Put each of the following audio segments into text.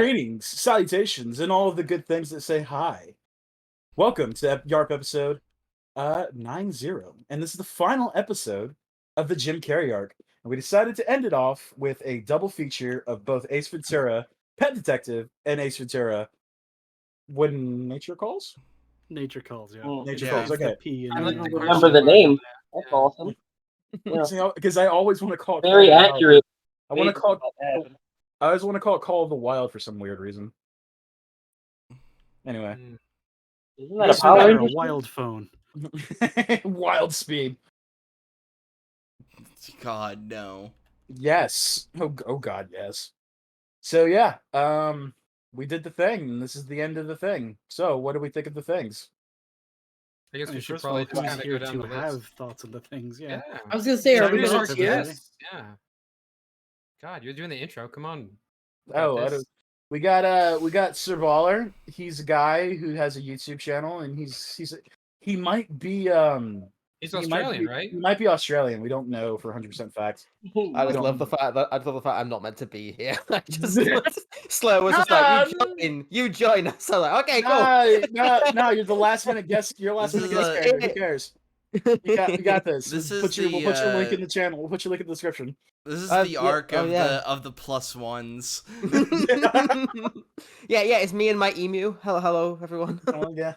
Greetings, salutations, and all of the good things that say hi. Welcome to Y.A.R.P episode 90, and this is the final episode of the Jim Carrey arc. And we decided to end it off with a double feature of both Ace Ventura, Pet Detective, and Ace Ventura, When Nature Calls? Nature Calls, yeah. Nature Yeah. Calls, okay. I don't remember the name. That's awesome. Yeah. Because I always want to call it Very Call of the accurate. Wild. I want to call it. That I always want to call it Call of the Wild for some weird reason. Anyway. Isn't that a Power a Rangers? wild phone. Wild speed. God, no. Yes. Oh God, yes. So yeah, we did the thing, and this is the end of the thing. So what do we think of the things? I guess we should First of all, probably just who's kind of go here down to the have list. thoughts on the things, yeah. I was gonna say, are we Introduce gonna our today? guests? Yeah. God, you're doing the intro. Come on. You got Oh, I this. don't, we got Sir Baller. He's a guy who has a YouTube channel, and he might be He's he might Australian, be- right? He might be Australian. We don't know for 100% fact. I just don't- love the fact that I'm not meant to be here. I just Slow was just like, you join. So like, okay, cool. No, you're the last minute guest. You're last minute This is guest a- character. Who cares? You got this. This We'll is put your link the, in the channel. We'll put your link in the description. This is Yeah, the arc oh, of yeah. the plus ones. yeah, it's me and my emu. Hello, everyone. Oh yeah.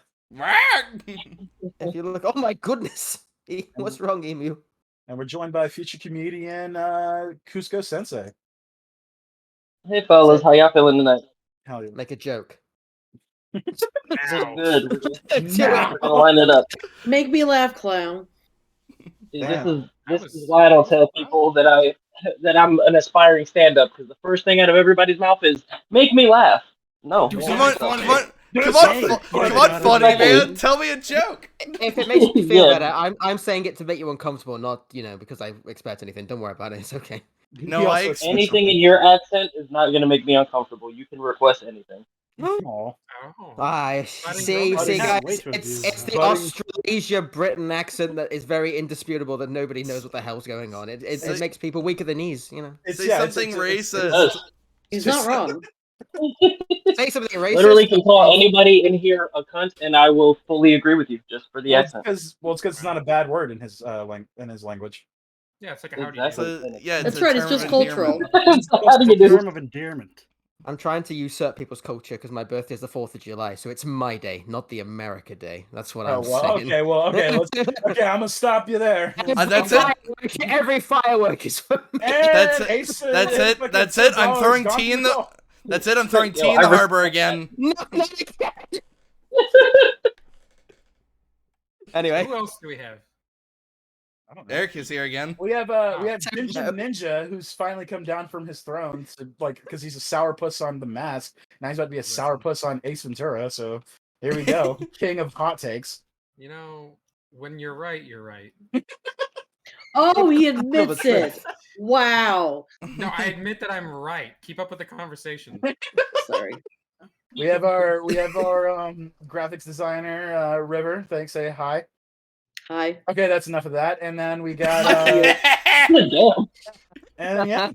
If you look, oh my goodness, what's wrong, emu? And we're joined by future comedian Cusco Sensei. Hey fellas, how y'all feeling tonight? Hell yeah. Make a joke. Good. We're Now. gonna line it up. make me laugh, clown? See, Damn. this is why I don't tell people that I'm an aspiring stand-up, because the first thing out of everybody's mouth is make me laugh. No. Come Yeah, on, it's come okay. on, funny man. Tell me a joke. If it makes you feel Yeah. better, I'm saying it to make you uncomfortable, not because I expect anything. Don't worry about it. It's okay. No, He I also- Anything in your accent is not gonna make me uncomfortable. You can request anything. Aw. Oh. See, Budding guys, Way to it's abuse the that. Australasia Britain accent that is very indisputable that nobody knows what the hell's going on. It So- makes people weaker than knees, Say something racist. He's just- not wrong. Say something racist. Literally can call anybody in here a cunt, and I will fully agree with you just for the Well, it's accent. because it's not a bad word in his language. Yeah, it's like a howdy Exactly. do. So, yeah, That's a right. It's term of just cultural. endearment. How do you It's a do? term of endearment. I'm trying to usurp people's culture because my birthday is the 4th of July, so it's my day, not the America Day. That's what Oh I'm well, saying. okay. I'm gonna stop you there. That's it. Every firework is for me. That's And it. Ace- That's it. fucking That's it. I'm $2 throwing gone tea to in the. goal. That's it. I'm throwing Yo, tea in I the respect harbor that. again. No, anyway, Who else do we have? I don't know. Eric is here again. We have Oh, Ninja Ninja, who's finally come down from his throne, because he's a sourpuss on The Mask. Now he's about to be a sourpuss on Ace Ventura. So here we go, king of hot takes. You know, when you're right, you're right. Oh, he admits it. Wow. No, I admit that I'm right. Keep up with the conversation. Sorry. We have our graphics designer River. Thanks, say hi. Hi. Okay, that's enough of that. And then we got Damn. and yeah,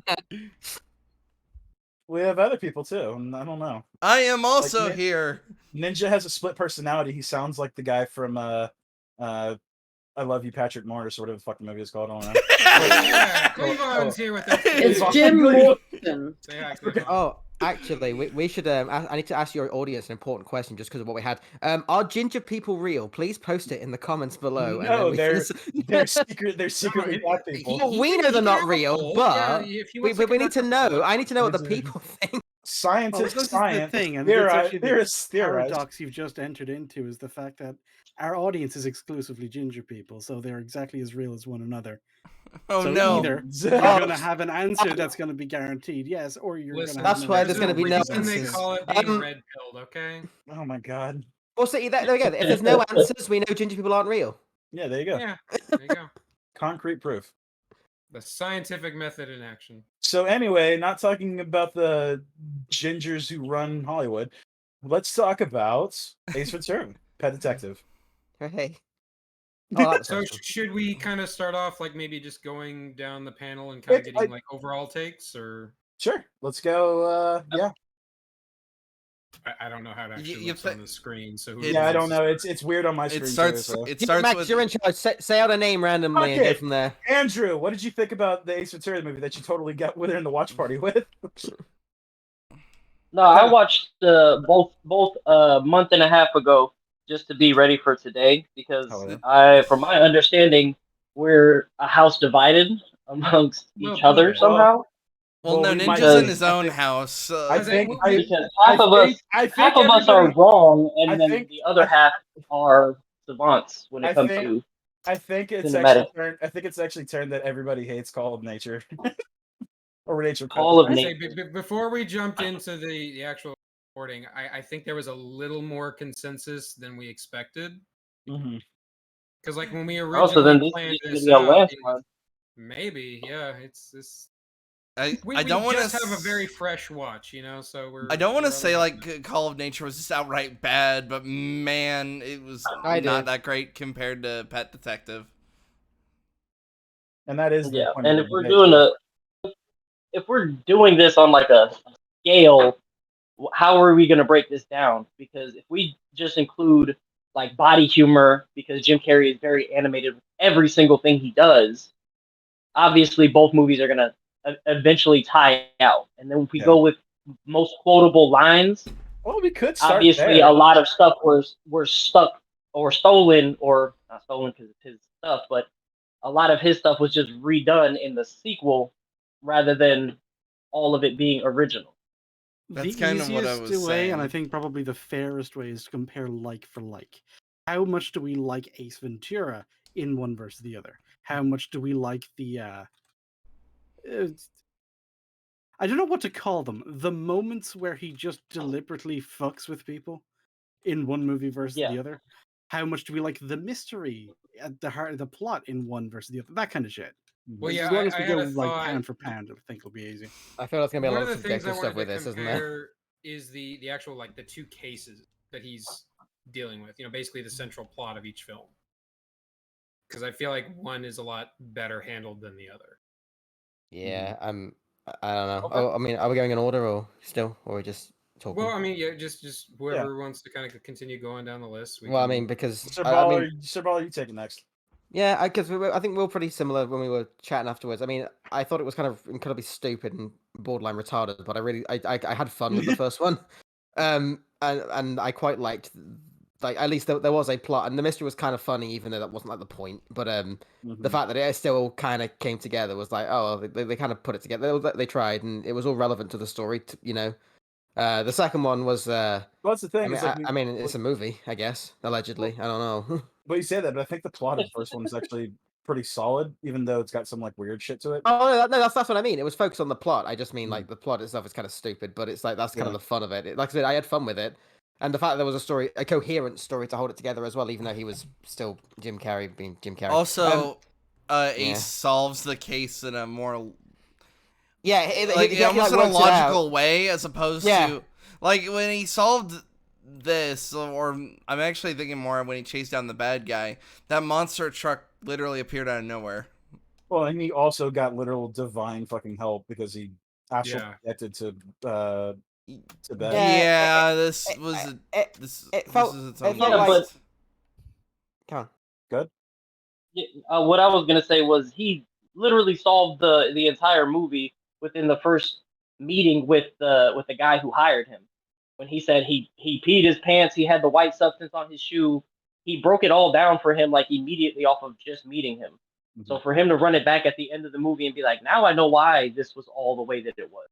we have other people too. And I don't know. I am also Like, here. Ninja has a split personality. He sounds like the guy from I Love You, Patrick Morris, or whatever the fuck the movie is called. I don't know. Yeah, Cleavon's here with us. It's Fucking Jim good. Morrison. Say hi, Cleavon. oh, actually, we should. I need to ask your audience an important question just because of what we had. Are ginger people real? Please post it in the comments below. No, and then we they're secretly black people. Well, we know they're not real, but if he we wants to need to conduct a know. poll. I need to know what the Exactly. people think. Scientists, This is the science, thing, and it's actually the theorists. paradox you've just entered into is the fact that our audience is exclusively ginger people, so they're exactly as real as one another. Oh so no. either you're Oh. going to have an answer that's going to be guaranteed, yes, or you're going to Listen, have That's an why answer there's gonna that's be no gonna reason they answers. call it being Um, red pilled, okay? Oh my god. Well, see, there we go. If there's no answers, we know ginger people aren't real. Yeah, there you go. Yeah, there you go. Concrete proof. The scientific method in action. So anyway, not talking about the gingers who run Hollywood. Let's talk about Ace Ventura, Pet Detective. Hey. Oh, that was So awesome. should we kind of start off like maybe just going down the panel and kind of It- getting like overall takes, or Sure, let's go. Yeah, I don't know how it actually you looks on the screen. So who It- Yeah, I wants don't to know. start? It's weird on my It screen starts. too. So. It Yeah, starts Max, with. you're in charge. Say out a name randomly and go Okay. from there. Andrew, what did you think about the Ace Ventura movie that you totally got with her in the watch party with? No, I watched both a month and a half ago just to be ready for today because Oh, yeah. from my understanding, we're a house divided amongst each Little other bit. somehow. Well, no, we might Ninja's in be. his I own think- house. I Because think. Because I half of think. us I half think of us are everybody. wrong, and I then think- the other I- half are savants when it I comes think- to I think it's cinematic. actually turned. I think it's actually turned that everybody hates Call of Nature, or Nature. Call of I say, Nature. before we jumped into the actual recording, I think there was a little more consensus than we expected. Mm-hmm. Because like when we Oh, so originally then this planned is going to this be a out, landslide. maybe it's this. I We don't want just to have a very fresh watch, so we're. I don't want to we're say on like Call of Nature was just outright bad, but man, it was I not do. that great compared to Pet Detective. And that is the Yeah, point and of if the we're debate. doing if we're doing this on like a scale, how are we going to break this down? Because if we just include like body humor, because Jim Carrey is very animated with every single thing he does, obviously both movies are going to eventually tie out. And then if we Yeah. go with most quotable lines, Well, we could start obviously there. a lot of stuff were stuck or stolen, or not stolen because it's his stuff, but a lot of his stuff was just redone in the sequel rather than all of it being original. That's The kind of what I easiest was way, and I saying. think probably the fairest way, is to compare like for like. How much do we like Ace Ventura in one versus the other? How much do we like the I don't know what to call them. The moments where he just deliberately fucks with people in one movie versus Yeah. the other. How much do we like the mystery at the heart of the plot in one versus the other? That kind of shit. Well, As yeah, long as we I had go a like thought. pound for pound, I think it'll be easy. I feel that's gonna be a One lot of of the things I subjective stuff wanted with to this, isn't there? compare is the actual like the two cases that he's dealing with. Basically the central plot of each film. Because I feel like one is a lot better handled than the other. Yeah, I don't know. Okay. Oh, I mean, are we going in order or still, or are we just talking? Well, I mean, yeah, just whoever wants to kind of continue going down the list. Well, I mean, because Sir I Baller, mean, Sir Baller, you take it next. yeah, because I think we were pretty similar when we were chatting afterwards. I mean, I thought it was kind of incredibly stupid and borderline retarded, but I had fun with the first one. And I quite liked, like, at least there was a plot, and the mystery was kind of funny, even though that wasn't like the point. But the fact that it still kind of came together was like, oh, they kind of put it together. They tried, and it was all relevant to the story. The second one was. Well, that's the thing. I mean, it's a movie, I guess. Allegedly, I don't know. But you say that, but I think the plot of the first one is actually pretty solid, even though it's got some like weird shit to it. Oh no, that's what I mean. It was focused on the plot. I just mean Mm. like the plot itself is kind of stupid, but it's like that's kind of Yeah. the fun of it. Like I said, I had fun with it, and the fact that there was a coherent story to hold it together as well, even though he was still Jim Carrey being Jim Carrey. Also, Ace yeah. solves the case in a more yeah, almost in a works it out. logical way, as opposed Yeah. to like when he solved this, or I'm actually thinking more when he chased down the bad guy. That monster truck literally appeared out of nowhere. Well, and he also got literal divine fucking help because he actually connected to Beth. Yeah, this it- was it- this. it This felt- is its it own felt Yeah, like- beast. Come on. Good. What I was gonna say was he literally solved the entire movie within the first meeting with the guy who hired him. When he said he peed his pants, he had the white substance on his shoe. He broke it all down for him like immediately off of just meeting him. So for him to run it back at the end of the movie and be like, now I know why this was all the way that it was.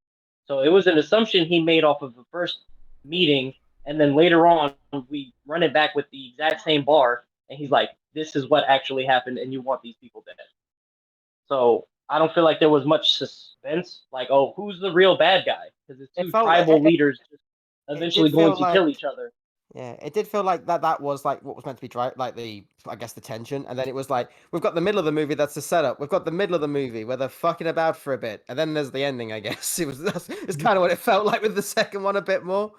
So it was an assumption he made off of the first meeting, and then later on we run it back with the exact same bar, and he's like, this is what actually happened, and you want these people dead. So I don't feel like there was much suspense, like, oh, who's the real bad guy? Because it's two tribal leaders just eventually going to kill each other. Yeah, it did feel like that was like what was meant to be like I guess the tension, and then it was like we've got the middle of the movie that's the setup. We've got the middle of the movie where they're fucking about for a bit, and then there's the ending. I guess it's kind of what it felt like with the second one a bit more.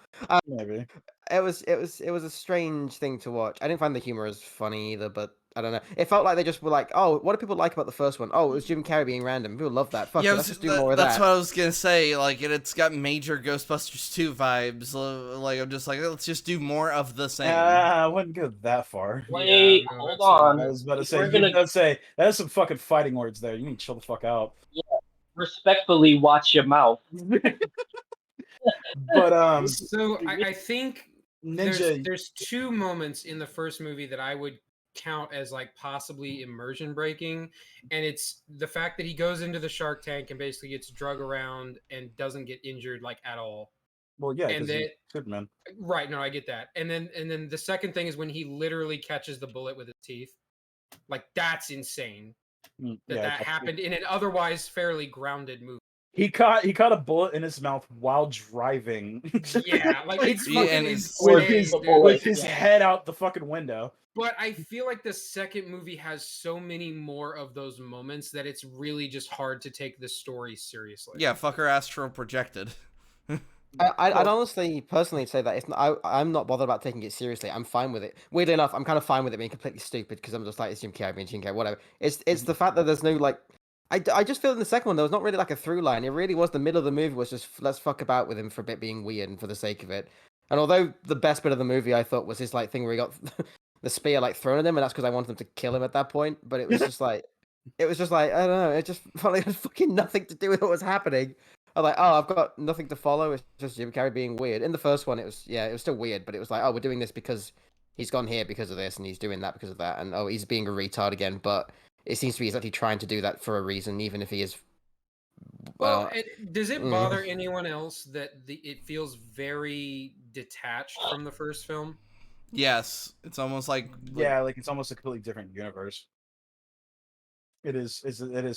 Maybe It was a strange thing to watch. I didn't find the humor as funny either, but I don't know. It felt like they just were like, oh, what do people like about the first one? Oh, it was Jim Carrey being random. People love that. Fuck Yeah, it, let's just do more of that's that. what I was gonna say. Like, it's got major Ghostbusters 2 vibes. Like, I'm just like, let's just do more of the same. I wouldn't go that far. Wait, Yeah, no, hold that's on. I was about to If say, we're you gonna don't say that is some fucking fighting words there. You need to chill the fuck out. respectfully watch your mouth. But So I think Ninja, there's two moments in the first movie that I would count as like possibly immersion breaking, and it's the fact that he goes into the shark tank and basically gets drug around and doesn't get injured like at all. well, yeah, And because then Superman. right, no, I get that. And then the second thing is when he literally catches the bullet with his teeth. Like that's insane that Yeah, happened in an otherwise fairly grounded movie. he caught a bullet in his mouth while driving. Yeah, like it's Yeah, fucking and insane, with his dude. with his head out the fucking window. But I feel like the second movie has so many more of those moments that it's really just hard to take the story seriously. Yeah, fucker astral projected. I'd honestly, personally say that it's not, I'm not bothered about taking it seriously. I'm fine with it. Weirdly enough, I'm kind of fine with it being completely stupid because I'm just like, it's Jim Carrey being Jim Carrey, whatever. It's the fact that there's no, like, I just feel in the second one, there was not really like a through line. It really was the middle of the movie was just, let's fuck about with him for a bit being weird and for the sake of it. And although the best bit of the movie I thought was his, like, thing where he got the spear, like, thrown at him, and that's because I wanted him to kill him at that point, but it was just like, I don't know, it just felt like it had fucking nothing to do with what was happening. I was like, oh, I've got nothing to follow. It's just Jim Carrey being weird. In the first one, it was still weird, but it was like, oh, we're doing this because he's gone here because of this, and he's doing that because of that, and oh, he's being a retard again. But it seems to be he's actually trying to do that for a reason, even if he is. Well, does it bother anyone else that it feels very detached from the first film? Yes, it's almost like Yeah, like it's almost a completely different universe. It is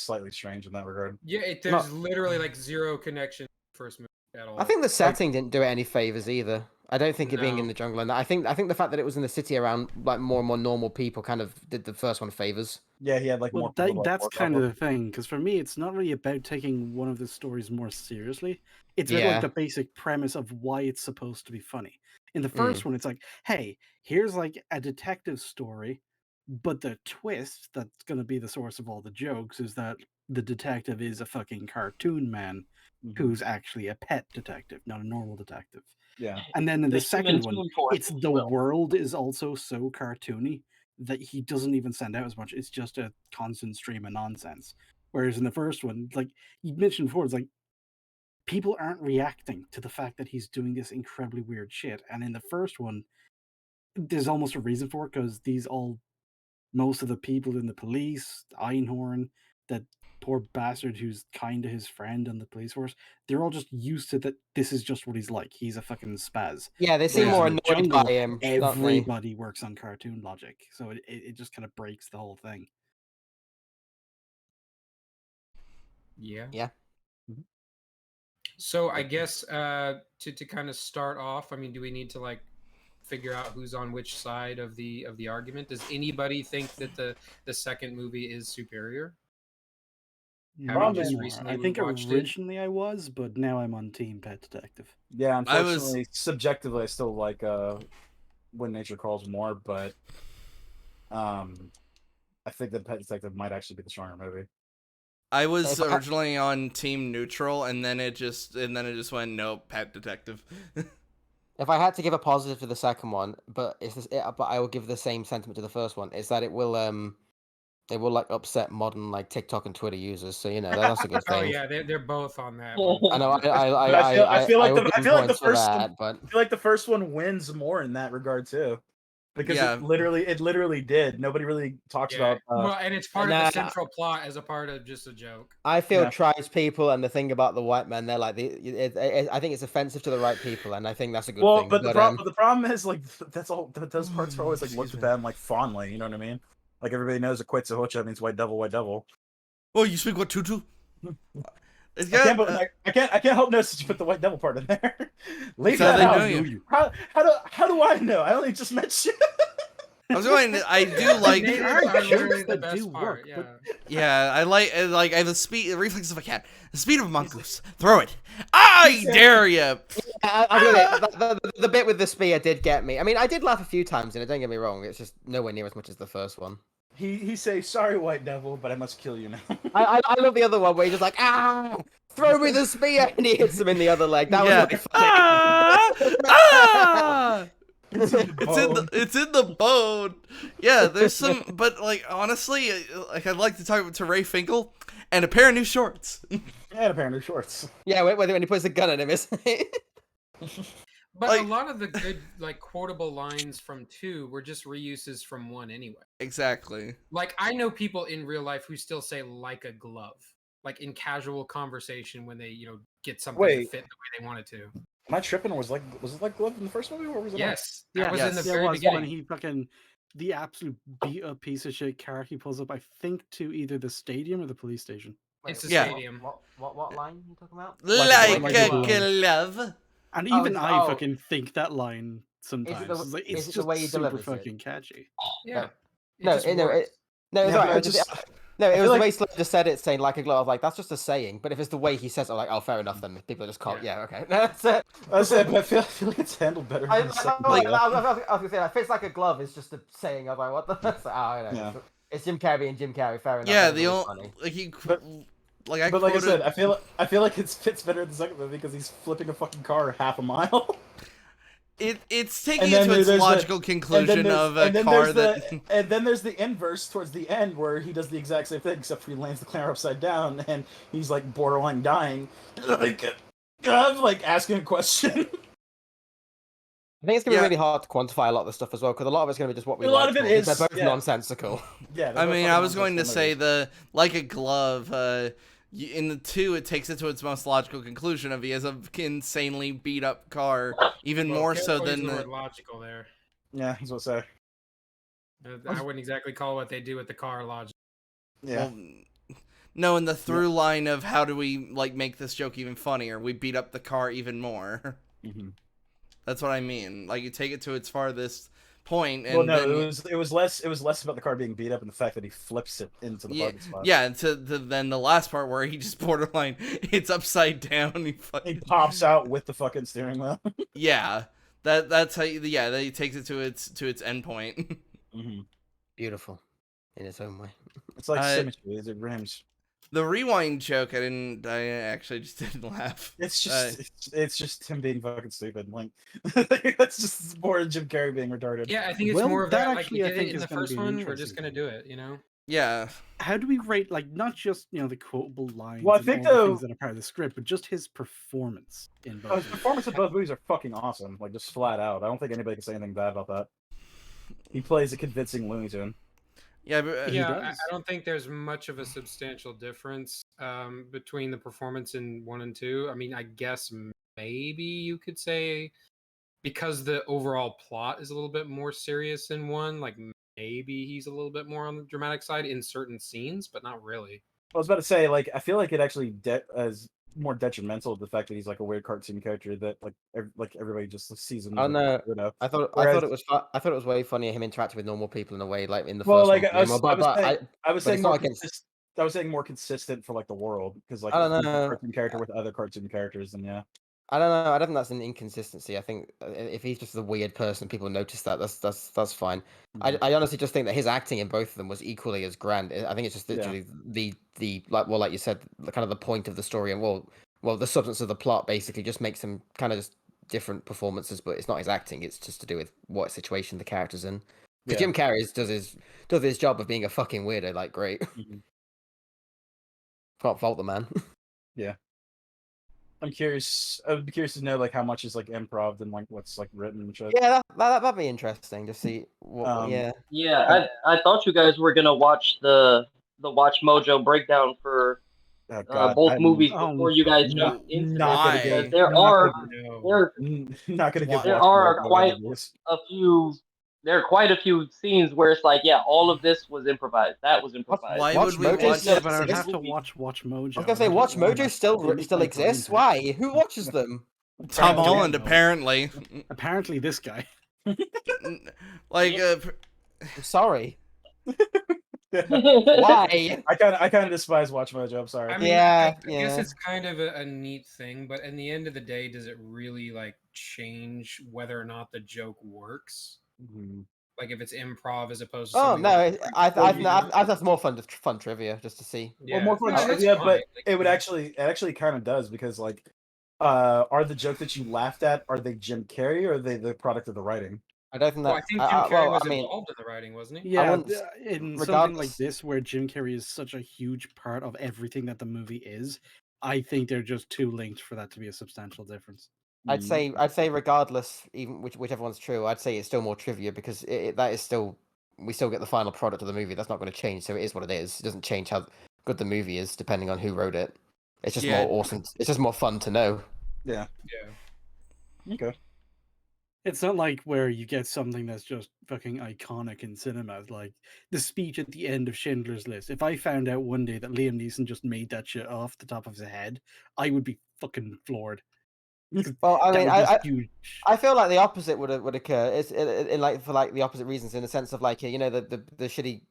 slightly strange in that regard. Yeah, there's literally like zero connection to the first movie at all. I think the setting didn't do it any favors either. I don't think it being in No. the jungle and that. I think the fact that it was in the city around like more and more normal people kind of did the first one favors. Yeah, he had like Well, more. people to, like, that's work kind off of the thing, because for me, it's not really about taking one of the stories more seriously. It's about Yeah. like the basic premise of why it's supposed to be funny. In the first one, it's like, hey, here's like a detective story, but the twist that's going to be the source of all the jokes is that the detective is a fucking cartoon man Mhm. who's actually a pet detective, not a normal detective. Yeah. And then in the second one, Human Toon Force, it's if the you will. world is also so cartoony that he doesn't even stand out as much. It's just a constant stream of nonsense. Whereas in the first one, like you mentioned before, it's like people aren't reacting to the fact that he's doing this incredibly weird shit. And in the first one, there's almost a reason for it because most of the people in the police, Einhorn, that poor bastard who's kind to his friend on the police force, they're all just used to that. This is just what he's like. He's a fucking spaz. Yeah, they seem Whereas more in the annoyed jungle, by him, don't they? everybody works on cartoon logic, so it just kind of breaks the whole thing. Yeah. Yeah. So I guess to kind of start off, I mean, do we need to like figure out who's on which side of the argument? Does anybody think that the second movie is superior? Not just anymore. recently I think watched it? originally I was, but now I'm on Team Pet Detective. Yeah, I was- unfortunately, subjectively, I still like When Nature Calls more, but I think that Pet Detective might actually be the stronger movie. I was If I- originally on team neutral, and then it just went nope, pet detective. If I had to give a positive to the second one, but but I will give the same sentiment to the first one, is that it will like upset modern like TikTok and Twitter users. So you know that's a good Oh thing. yeah, they're both on that. I know. But I feel like would the give them first points for one. that, but I feel like the first one wins more in that regard too, because Yeah. it literally did. Nobody really talks Yeah. about. Well, and it's part of nah. the central plot as a part of just a joke. I feel Yeah. tribespeople and the thing about the white men, they're like I think it's offensive to the right people, and I think that's a good Well, thing. but the problem is like those parts are always like looked Excuse me. at like fondly. You know what I mean? Like everybody knows that Quetzalcoatl means white devil, white devil. Oh, you speak what tutu? It's I got, can't help notice that you put the white devil part in there. Leave That's how that they out. know you. How do I know? I only just met you. I was going. I do like. Natives are are literally jokes the that best do part. work, Yeah. but- Yeah, I have the reflexes of a cat, the speed of a mongoose. Throw it. I dare you. The bit with the spear did get me. I mean, I did laugh a few times in it. Don't get me wrong. It's just nowhere near as much as the first one. he say, "Sorry, White Devil, but I must kill you now." I love the other one where he's just like, ah, throw me the spear, and he hits him in the other leg. That was Yeah. really funny. Ah! Ah! It's in the bone. It's in the bone. Yeah, there's some, but like honestly, like I'd like to talk to Ray Finkel and a pair of new shorts. And apparently shorts. Yeah, when he puts a gun at him, isn't he? But Like- a lot of the good, like, quotable lines from 2 were just reuses from 1 anyway. Exactly. Like, I know people in real life who still say "like a glove," like in casual conversation when they, get something to Wait. fit the way they want it to. Am I tripping? Or was it like Glove in the first movie, or was it? Yes, Yeah, that was in the Yes. There very was beginning. when he fucking the absolute beat up piece of shit car he pulls up. I think to either the stadium or the police station. It's the Yeah. stadium. What line are you talking about? Like Like a a glove. glove. And Oh, even it's- I oh. fucking think that line sometimes. is It's it the just way he super delivers it? fucking catchy. Yeah. No, just no, works. no, it's Yeah, right. but It I was just- no, it feel was the like- way Slade just said it, saying like a glove. I was like, that's just a saying. But if it's the way he says it, I'm like, oh, fair enough. Then people just can't. Yeah, okay. That's it. I feel like it's handled better in the second I video. was gonna say, like, fits like a glove is just a saying. I was like, what the? That's I don't know. Yeah. It's Jim Carrey and Jim Carrey. Fair enough. Yeah, that was the really only funny. like he But- like I But like I quoted, said, I feel like it fits better in the second movie because he's flipping a fucking car half a mile. it's taking And it then to its there's the- logical conclusion of a and then car there's that and then there's the inverse towards the end where he does the exact same thing except for he lands the car upside down and he's like borderline dying. Like, I'm like asking a question. I think it's gonna Yeah. be really hard to quantify a lot of the stuff as well because a lot of it's gonna be just what we A lot like. of it because is, they're both yeah. nonsensical. Yeah. I mean, I was going to say the like a glove. In the 2, it takes it to its most logical conclusion of he has a insanely beat up car, even Well, more so careful than using the the word logical there. Yeah, he's what I say. I wouldn't exactly call what they do with the car logical. Yeah. well, no, in the through line of how do we like make this joke even funnier? We beat up the car even more. Mhm. That's what I mean. Like you take it to its farthest point, and Well, no, then it was less about the car being beat up and the fact that he flips it into the parking spot. yeah, and then the last part where he just borderline it's upside down. He He fucking pops out with the fucking steering wheel. yeah. That's how that he takes it to its end point. Mhm. Beautiful, in its own way. It's like Uh, symmetry. It rims. The rewind joke, I actually just didn't laugh. It's just it's just him being fucking stupid. Like that's just more Jim Carrey being retarded. Yeah, I think it's Well, more of that that. Like actually, we I did think, it in is the gonna first be an one. We're interesting just gonna thing. do it. You know. Yeah. How do we rate like not just the quotable lines Well, I and think all the though- things that are part of the script, but just his performance in both. His movies? performance in both movies are fucking awesome. Like just flat out. I don't think anybody can say anything bad about that. He plays a convincing Looney Tune. Yeah, but, He Yeah, I does. don't think there's much of a substantial difference between the performance in 1 and 2. I mean, I guess maybe you could say because the overall plot is a little bit more serious in 1, like maybe he's a little bit more on the dramatic side in certain scenes, but not really. I was about to say, like, I feel like it actually is more detrimental to the fact that he's like a weird cartoon character that like everybody just sees him. Oh, as, no. like, a weirdo. I thought Whereas- it was I thought it was way funnier him interacting with normal people in a way like in the Well, first like one. I was saying but more it's not against- I was saying more consistent for like the world because like I don't if he's a know. cartoon character with other cartoon characters, then yeah. I don't know. I don't think that's an inconsistency. I think if he's just a weird person, people notice that. That's fine. I honestly just think that his acting in both of them was equally as grand. I think it's just Yeah. literally the like you said, the kind of the point of the story and well the substance of the plot basically just makes them kind of just different performances. But it's not his acting. It's just to do with what situation the character's in. Because Yeah. Jim Carrey does his job of being a fucking weirdo. Like great. Mhm. Can't fault the man. I'm curious. I would be curious to know like how much is like improv and like what's like written and shit. Yeah, that'd be interesting to see. Yeah. Yeah, I thought you guys were gonna watch the Watch Mojo breakdown for Oh, God, both I'm movies Oh, before you guys not- jumped into not it, gonna because be- there not are No. not gonna give. There Watch are Mojo quite- interviews. there are quite a few scenes where it's like, yeah, all of this was improvised. That was improvised. Why Watch would we Mojo watch still Yeah, but I would exists? have to watch Mojo. I was gonna say, Watch Mojo still exists. Why? Who watches them? Tom Apparently. Holland apparently. Apparently, this guy. Like I'm sorry. Yeah. Why? I kind of despise Watch Mojo. I'm sorry. I mean, Yeah, I guess yeah. it's kind of a neat thing, but in the end of the day, does it really like change whether or not the joke works? Mhm. Like if it's improv as opposed to Oh something. no, Like, I that's more fun trivia just to see. Well, yeah, more fun no, that's trivia, fine. but Like, it actually kind of does because like, are the jokes that you laughed at, are they Jim Carrey or are they the product of the writing? I don't think well, that. I think Jim Carrey was I mean, involved in the writing, wasn't he? Yeah, wouldn't In something like regardless- this, where Jim Carrey is such a huge part of everything that the movie is, I think they're just too linked for that to be a substantial difference. I'd say regardless, even whichever one's true, I'd say it's still more trivia because that is still we still get the final product of the movie. That's not going to change, so it is what it is. It doesn't change how good the movie is depending on who wrote it. It's just Yeah. more awesome. It's just more fun to know. Yeah. Yeah. Okay. It's not like where you get something that's just fucking iconic in cinema, like the speech at the end of Schindler's List. If I found out one day that Liam Neeson just made that shit off the top of his head, I would be fucking floored. Well, I That mean, would be huge. I feel like the opposite would occur. It's in like for like the opposite reasons, in the sense of like the shitty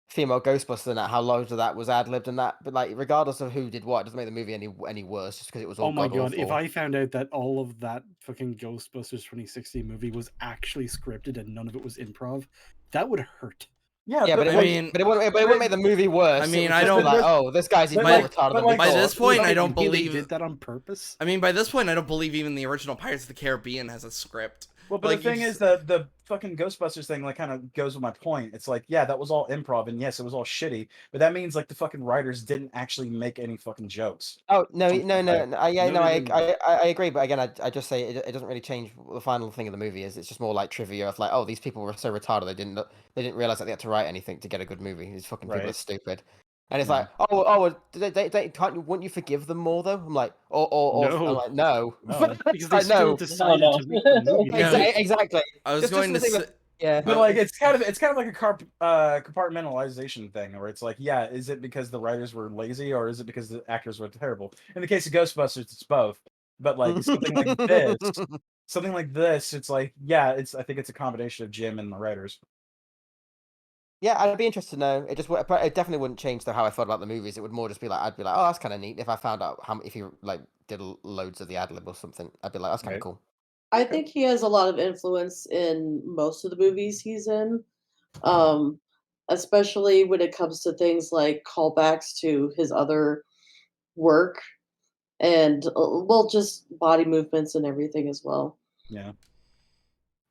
female Ghostbuster and that, how loads of that was ad libbed and that. But like regardless of who did what, it doesn't make the movie any worse just because it was all Oh my god, god-awful. if I found out that all of that fucking Ghostbusters 2016 movie was actually scripted and none of it was improv, that would hurt. Yeah, but it I wouldn't. mean- But it wouldn't make the movie worse. I mean, it would I just be don't- like, oh, this guy's even but more like- retarded but than we like- By thought. this point, I don't Maybe believe. they did that on purpose. I mean, by this point, I don't believe even the original Pirates of the Caribbean has a script. Well, but Like, the thing you is that the fucking Ghostbusters thing like kind of goes with my point. It's like, yeah, that was all improv, and yes, it was all shitty, but that means like the fucking writers didn't actually make any fucking jokes. Oh no, Something no, like no, that. no, yeah, No, no, they didn't. I agree, but again, I just say it doesn't really change what the final thing of the movie is. It's just more like trivia of like, oh, these people were so retarded they didn't realize that they had to write anything to get a good movie. These fucking people are Right. stupid, and it's Yeah. like, wouldn't you forgive them more though? I'm like, or No. I'm like, no, No. Because they I still know. decided No. to make the movie. Yeah. Exactly. I was Just going to the thing say. of- yeah. But like it's kind of like a compartmentalization thing where it's like, yeah, is it because the writers were lazy or is it because the actors were terrible? In the case of Ghostbusters, it's both. But like something like this, it's like, yeah, I think it's a combination of Jim and the writers. Yeah, I'd be interested to know. But it definitely wouldn't change how I felt about the movies. It would more just be like, I'd be like, oh, that's kind of neat. If I found out if he like did loads of the ad lib or something, I'd be like, that's kind Right. of cool. I think he has a lot of influence in most of the movies he's in, especially when it comes to things like callbacks to his other work and, well, just body movements and everything as well. Yeah.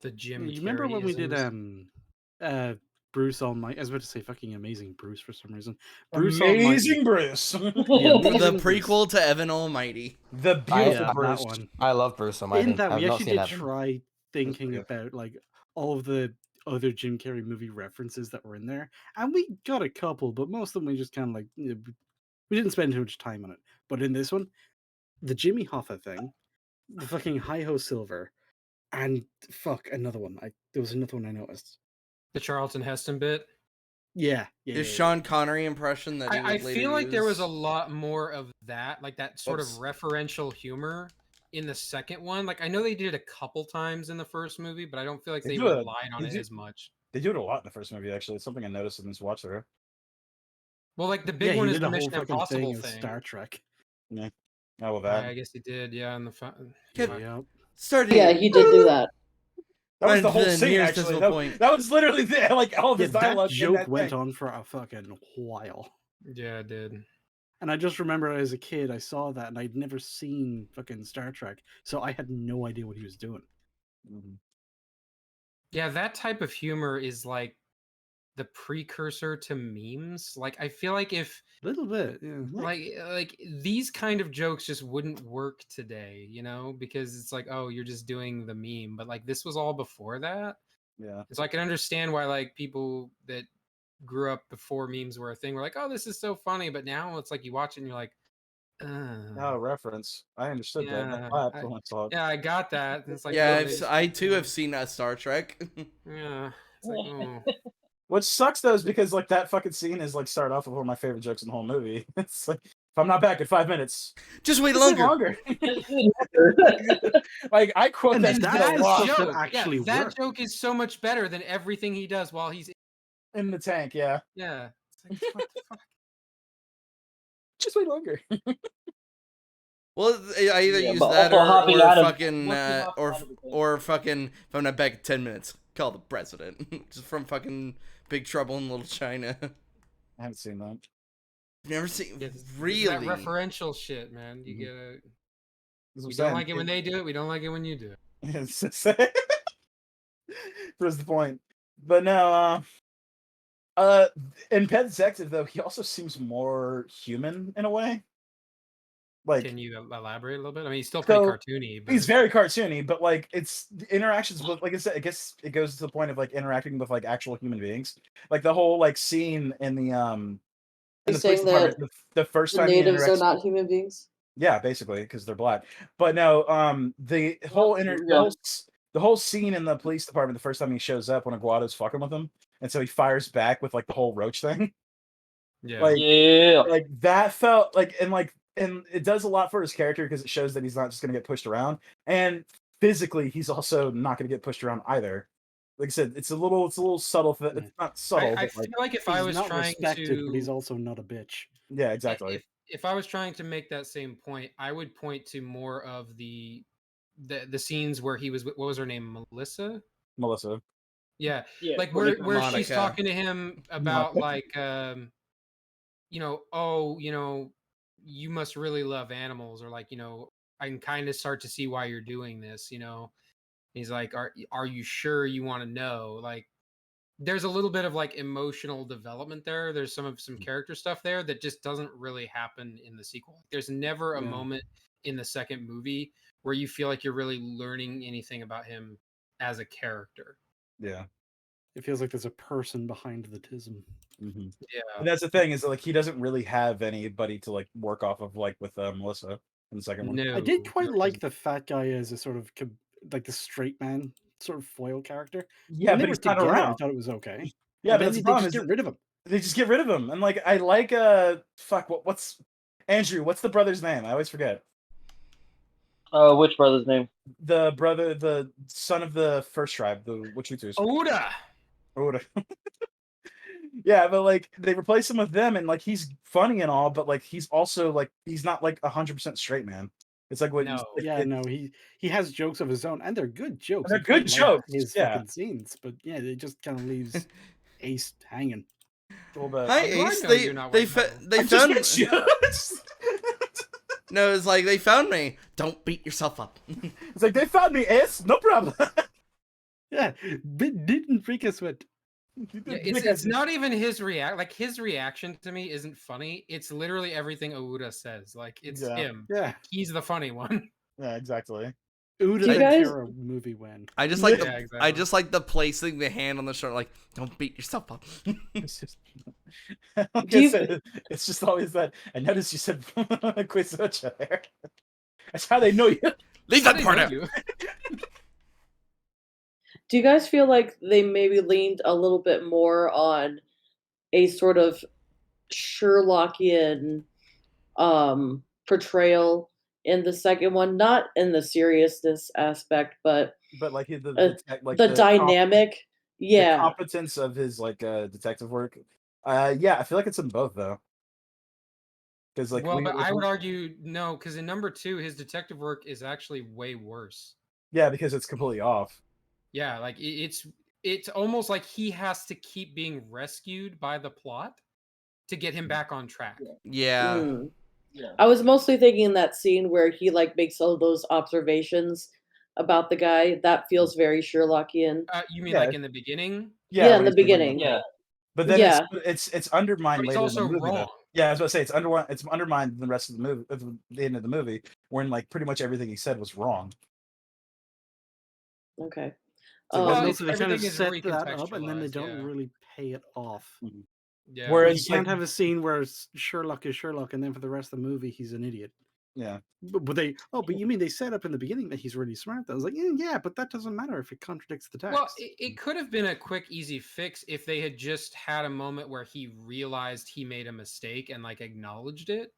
The Jim. You remember when we did Carrey-isms. Bruce Almighty? I was about to say fucking Amazing Bruce for some reason. Amazing Bruce. Yeah, The Amazing Bruce. prequel to Evan Almighty. The beautiful Yeah, Bruce. that one. I love Bruce Almighty. In that, I've we not actually seen did Evan. try thinking good. about like all of the other Jim Carrey movie references that were in there, and we got a couple, but most of them we just kind of like we didn't spend too much time on it. But in this one, the Jimmy Hoffa thing, the fucking Hi-Ho Silver, and fuck another one. There was another one I noticed. The Charlton Heston bit. Yeah. His Sean Connery impression that he would I later feel like there was a use. lot more of that, like that sort of referential humor in the second one. Like I know they did it a couple times in the first movie, but I don't feel like They they do it- relied on they it do- as much. They do it a lot in the first movie, actually. It's something I noticed in this watch through. Well, like the big one he is did the a whole Mission fucking Impossible thing of thing. Star Trek. Yeah. Oh, well, I that. guess he did, yeah. In the Yep. Started. Yeah, he did do that. That was the Right, whole the scene, nearest actually. decimal That, point. that was literally like all of Yeah, his that dialogue. in joke that went thing. on for a fucking while. Yeah, it did. And I just remember as a kid, I saw that, and I'd never seen fucking Star Trek, so I had no idea what he was doing. Mhm. Yeah, that type of humor is like the precursor to memes. Like I feel like if A little bit, yeah. like these kind of jokes just wouldn't work today, because it's like, oh, you're just doing the meme, but like this was all before that. Yeah. So I can understand why like people that grew up before memes were a thing were like, oh, this is so funny, but now it's like you watch it and you're like, Oh, reference. I understood that. Yeah, I clapped when I saw it. yeah, I got that. And it's like, Yeah, oh, I too have seen Star Trek. yeah, it's like, oh. What sucks though is because like that fucking scene is like started off with one of my favorite jokes in the whole movie. It's like, if I'm not back in 5 minutes, Just wait just wait longer. Like I quote And that that's shit a lot. stuff that joke, actually that worked. joke is so much better than everything he does while he's In the tank, yeah. yeah. It's like, what the fuck? Just wait longer. Well, I either Yeah, use but that also hopping or out of- fucking once you hop out of the thing. or fucking if I'm not back in 10 minutes. call the president. Just from fucking Big Trouble in Little China. I haven't seen that. Never seen. It's Really? that referential shit, man. You Mhm. gotta. That's what We I'm don't saying. like it when they do it. We don't like it when you do it. It's Proves the point. But no, in Pet Detective though, he also seems more human in a way. Like, Can you elaborate a little bit? I mean, he's still pretty so cartoony, but he's very cartoony, but like it's the interactions with, like I said, I guess it goes to the point of like interacting with like actual human beings. Like the whole like scene in the You're police saying department, that the first the time he natives are interacts. not human beings? Yeah, basically, because they're black. But no, the whole Yeah. the whole scene in the police department the first time he shows up when Aguado's fucking with him, and so he fires back with like the whole roach thing. yeah. Like, Yeah. like that felt and it does a lot for his character because it shows that he's not just gonna get pushed around, and physically he's also not gonna get pushed around either. Like I said, it's a little subtle. Yeah. It's not subtle, I but feel like like if He's I was not trying respected, but he's to, also not a bitch. yeah, exactly. if I was trying to make that same point, I would point to more of the scenes where he was. What was her name? Melissa. Melissa. Yeah, Yeah. like Courtney where Cox. she's Monica. talking to him about like oh, you must really love animals, or like, I can kind of start to see why you're doing this. He's like, are you sure you want to know? Like, there's a little bit of like emotional development there. There's some character stuff there that just doesn't really happen in the sequel. There's never a Yeah. moment in the second movie where you feel like you're really learning anything about him as a character. Yeah. It feels like there's a person behind the tism. hmm Yeah. And that's the thing is that, like, he doesn't really have anybody to like work off of, like with Melissa in the second one. No. I did quite no, like the fat guy as a sort of like the straight man sort of foil character. Yeah, When they but were he's not together, I around. thought it was okay. Yeah, And but then that's the they problem just is get that rid of him. they just get rid of him. And like I like fuck what's Andrew, what's the brother's name? I always forget. Which brother's name? The brother, the son of the first tribe, the Wachutus. Oda. Oda. Yeah, but like they replace him with them, and like he's funny and all, but like he's also like he's not like 100% straight man. It's like what No. Yeah, no, he has jokes of his own, and they're good jokes. they're I quite good like jokes. his Yeah, fucking scenes, but yeah, it just kind of leaves Ace hanging. a little bit. Hi How do I Ace. know you're not They white devil? they I just found met you. No, it's like they found me. Don't beat yourself up. It's like they found me, Ace. No problem. Yeah, but didn't freak us with. Yeah, it's not even his his reaction to me isn't funny. It's literally everything Ouda says. Like, it's Yeah. him. Yeah, He's the funny one. Yeah, exactly. Uda Do you guys- Ventura movie when. I just like Yeah, the I exactly. just like the placing the hand on the shoulder, like don't beat yourself up. It's just, like Do I you- said, it's just always that. I noticed you said Quizocha there. That's how they know you. Leave How that do part know out. you? Do you guys feel like they maybe leaned a little bit more on a sort of Sherlockian portrayal in the second one? Not in the seriousness aspect, but But like the like the dynamic. the Yeah. competence of his like detective work. Yeah, I feel like it's in both though. Because like Well, but I would argue no, because in number 2, his detective work is actually way worse. yeah, because it's completely off. Yeah, like it's almost like he has to keep being rescued by the plot to get him back on track. Yeah. Mm. Yeah. I was mostly thinking that scene where he like makes all those observations about the guy. That feels very Sherlockian. You mean Yeah. like in the beginning? Yeah, in when the he's doing beginning. Yeah. But then Yeah. it's undermined But he's later in the also movie. Though. wrong. Yeah, I was about to say it's undermined in the rest of the movie, at the end of the movie, when like pretty much everything he said was wrong. Okay. So Well, And it's- also they kind of everything is set that up, and then they recontextualized, don't yeah. really pay it off. Yeah. Like, Whereas you can't like have a scene where Sherlock is Sherlock, and then for the rest of the movie he's an idiot. yeah, But you mean they set up in the beginning that he's really smart? I was like, yeah, but that doesn't matter if it contradicts the text. Well, it could have been a quick, easy fix if they had just had a moment where he realized he made a mistake and like acknowledged it.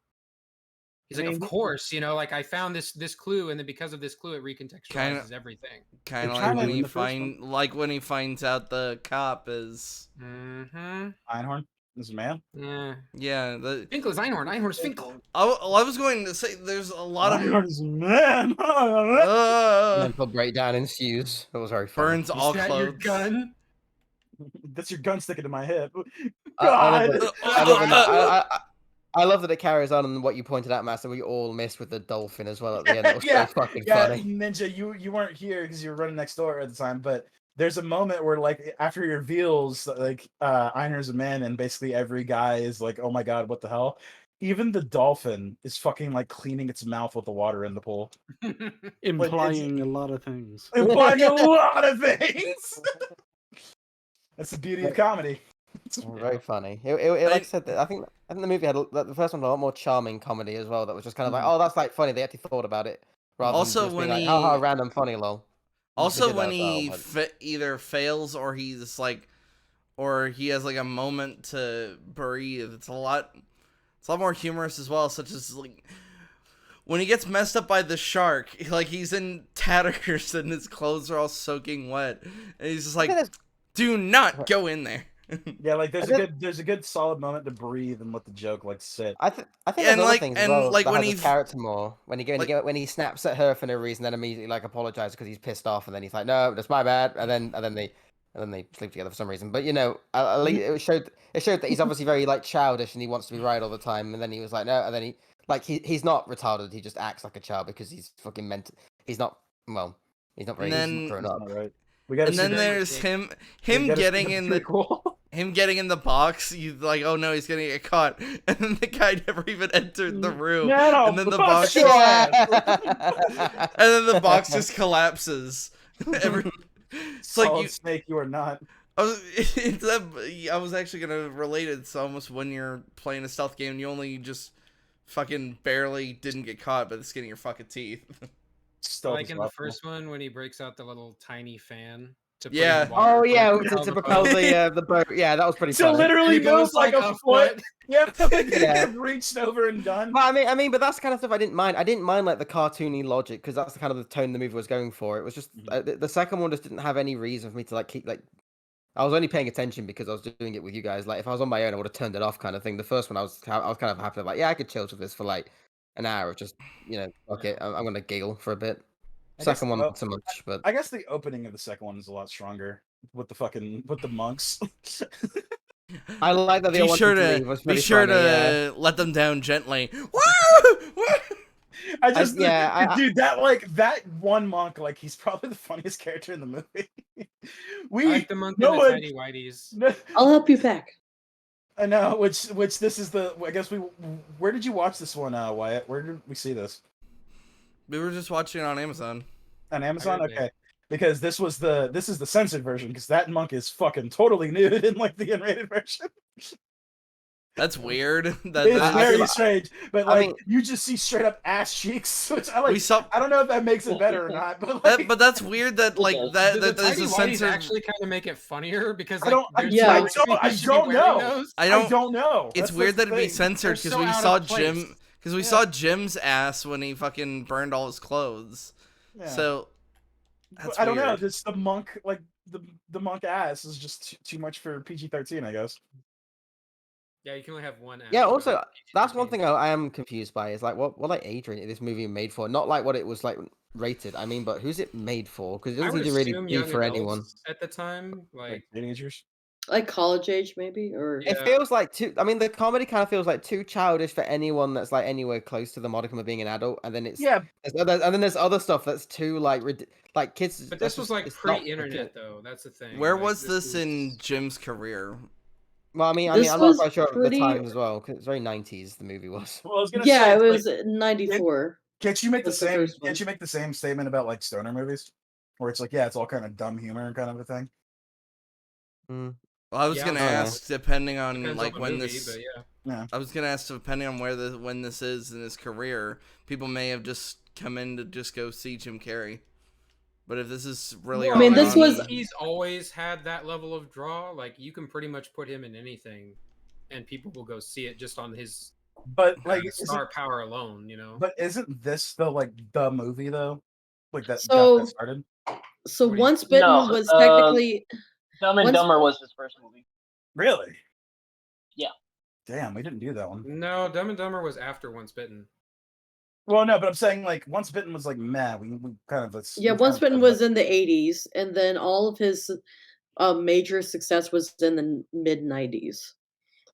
He's I like, mean, of course, like I found this clue, and then because of this clue, it recontextualizes everything. Kind of They like tried when it in he the first one. when he finds out the cop is Mm-hmm. Einhorn. This man. Yeah. Yeah, the Finkel is Einhorn. Einhorn's Finkel. I was going to say there's a lot of This man. Mental breakdown ensues. That was very funny. burns all Is that your clothes. gun? That's your gun sticking to my hip. I love God. that. I love that it carries on and what you pointed out, Master. We all missed with the dolphin as well at the end. It was so fucking funny. Ninja, you weren't here because you were running next door at the time, but there's a moment where, like, after he reveals, like, Einer's a man, and basically every guy is like, "Oh my god, what the hell?" Even the dolphin is fucking like cleaning its mouth with the water in the pool, Implying a lot of things. implying a lot of things. That's the beauty of comedy. Very funny. It like I said, I think the movie had the first one had a lot more charming comedy as well. That was just kind of like, oh, that's like funny. They actually thought about it rather Also, than just being when like, haha, random funny lol. Also, did when that as he well, but- either fails or he's like, or he has like a moment to breathe, it's a lot more humorous as well. Such as like when he gets messed up by the shark, like he's in tatters and his clothes are all soaking wet, and he's just like, "Do not go in there." Yeah, like there's a good solid moment to breathe and let the joke like sit. I think And, there's other like- things and, as well like, that when has he his character more when he snaps at her for no reason, then immediately like apologizes because he's pissed off, and then he's like, no, that's my bad, and then they sleep together for some reason. But you know, at least it showed that he's obviously very like childish and he wants to be right all the time. And then he was like, no, and then he's not retarded. He just acts like a child because he's fucking meant. He's not He's not very grown up. Right. We got. And then there's him getting in the him getting in the box. You like, oh no, he's gonna get caught, and then the guy never even entered the room, and then the box, and then the box just collapses. It's like Solid Snake, you are not. I was actually gonna relate it. It's almost when you're playing a stealth game and you only just fucking barely didn't get caught by the skin of your fucking teeth. Like in the first one when he breaks out the little tiny fan to put Yeah. in the water Oh yeah, to propel to the propel boat. the boat. Yeah, that was pretty So funny. literally And it goes moves like a foot. Yeah, Yeah. reached over and done. But I mean, but that's the kind of stuff I didn't mind. I didn't mind like the cartoony logic because that's the kind of the tone the movie was going for. It was just the second one just didn't have any reason for me to like keep like. I was only paying attention because I was doing it with you guys. Like if I was on my own, I would have turned it off, kind of thing. The first one, I was kind of happy. Like yeah, I could chill with this for like an hour of just okay, I'm gonna giggle for a bit. Second one, not so much, but I guess the opening of the second one is a lot stronger with the monks. I like that they Be wanted sure to to leave. It was pretty funny, to let them down gently. I just yeah, dude, that one monk, like he's probably the funniest character in the movie. I like the monk and the tiny whiteys. I'll help you pack. I know, which this is the. I guess where did you watch this one, Wyatt? Where did we see this? We were just watching it on Amazon. On Amazon, Really? okay. Because this is the censored version, because that monk is fucking totally nude in like the unrated version. That's weird. It's That very strange, but I like mean- you just see straight up ass cheeks, which I like. we saw. I don't know if that makes it better or not, but like, But that's weird that like that The that there's tiny a whiteys censored. actually kind of make it funnier because I like, don't. there's Yeah. no I reason don't. I you should be don't wearing know. those. I don't. don't know. It's That's weird the that it'd be thing. censored They're because so we out saw of place. Jim because we Yeah. saw Jim's ass when he fucking burned all his clothes. Yeah. So that's I don't know. weird. Just the monk, like the monk ass is just too much for PG-13, I guess. Yeah, you can only have one. Yeah, ass also shot. that's one thing I am confused by is like what like age rating this movie made for? Not like what it was like rated. I mean, but who's it made for? Because it I doesn't would seem to really assume be young for adults anyone. at the time. Like, Teenagers. Like college age, maybe, or Yeah. It feels like too. I mean, the comedy kind of feels like too childish for anyone that's like anywhere close to the modicum of being an adult. And then it's Yeah, and then there's other stuff that's too like like kids. but that's this was just- like it's not- pre-internet though. That's the thing. Where Like, was this is- in Jim's career? Well, I mean, This I'm not was quite sure of pretty- the times as well because it's very 90s. The movie was. well, I was gonna yeah, say, it like, was 94. can't you make the was the same? first one. Can't you make the same statement about like stoner movies, where it's like, yeah, it's all kind of dumb humor kind of a thing. Mm. Well, I was Yeah, gonna I don't know. ask depending on depends like on the when movie, this. but yeah. I was gonna ask depending on when this is in his career, people may have just come in to just go see Jim Carrey. But if this is really, I mean, early this on- was- He's always had that level of draw. Like you can pretty much put him in anything, and people will go see it just on his But like, star power alone. You know. but isn't this the movie though? Like that So- got that started. So What do you- Once Bitten No, was technically Dumb and Once- Dumber was his first movie. Really? Yeah. Damn, we didn't do that one. No, Dumb and Dumber was after Once Bitten. Well, no, but I'm saying like Once Bitten was like meh. We kind of Yeah, Once Bitten was in the 80s, and then all of his major success was in the mid 90s.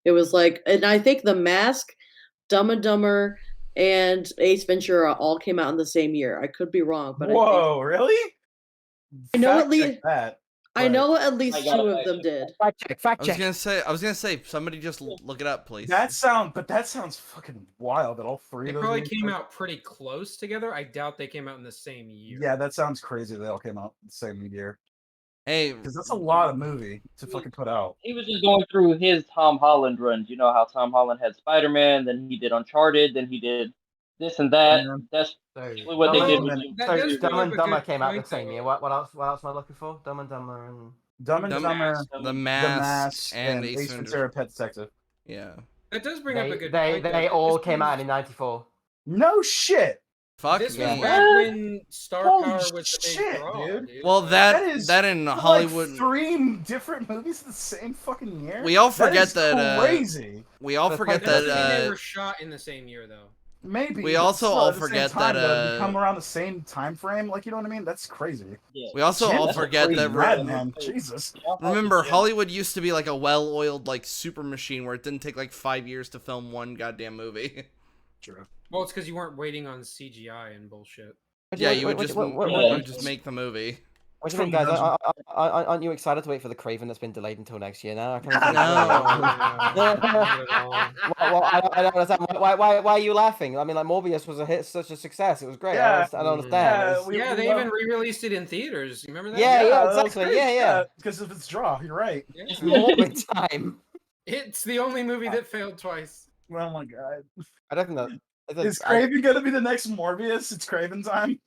It was like, and I think The Mask, Dumb and Dumber, and Ace Ventura all came out in the same year. I could be wrong, but I think Whoa, really? I know Fact at least check that. I but- know at I least gotta 2 of fact them check did. Fact I check. was gonna say, somebody just look it up, please. That sounds fucking wild that all three They of those probably movies came are- out pretty close together. I doubt they came out in the same year. Yeah, that sounds crazy. They all came out the same year Hey, because that's a lot of movie to fucking put out. He was just going through his Tom Holland runs. You know how Tom Holland had Spider-Man, then he did Uncharted, then he did this and that. Yeah. That's So, basically what they Dumb did and- with Jim That so does Carrey. bring Dumb up and a Dumber good came out the point, same though. year. What else? What else am I looking for? Dumb and Dumber and Dumb and Dumb- Dumber, The The Mask, Mask, and Ace Ace Ventura: Pet Detective. Yeah. That does bring up a they good they, point. though. they all This came out was- in '94. No shit. Fuck This me. was Yeah. back What? when Star Holy Power was the big shit, draw, dude. dude. Well, Like, that in like Hollywood, 3 different movies in the same fucking year. we all That forget is that. crazy. We all That's forget quite- doesn't mean they that. were shot in the same year, though. Maybe. We but also still, all at the same forget time, that, though, they come around the same time frame. Like, you know what I mean? That's crazy. Yeah. We also all Jim's a forget crazy that. rad, man. Jesus. Remember, Hollywood used to be like a well-oiled like super machine where it didn't take like 5 years to film one goddamn movie. True. Well, it's because you weren't waiting on CGI and bullshit. Yeah, you would just make the movie. What do you think, From guys? Dungeon. Aren't you excited to wait for the Craven that's been delayed until next year now? I kinda think- Not at all. Well, I don't understand. Why are you laughing? I mean, like Morbius was a hit, such a success. It was great. Yeah. I don't understand. Yeah, It's- we Yeah, they love- even re-released it in theaters. You remember that? Yeah, that was exactly. great. Yeah. Because of its draw. You're right. Yeah. It's Morbid time. It's the only movie that failed twice. Oh my god. I don't think that. Is Craven gonna be the next Morbius? It's Craven time.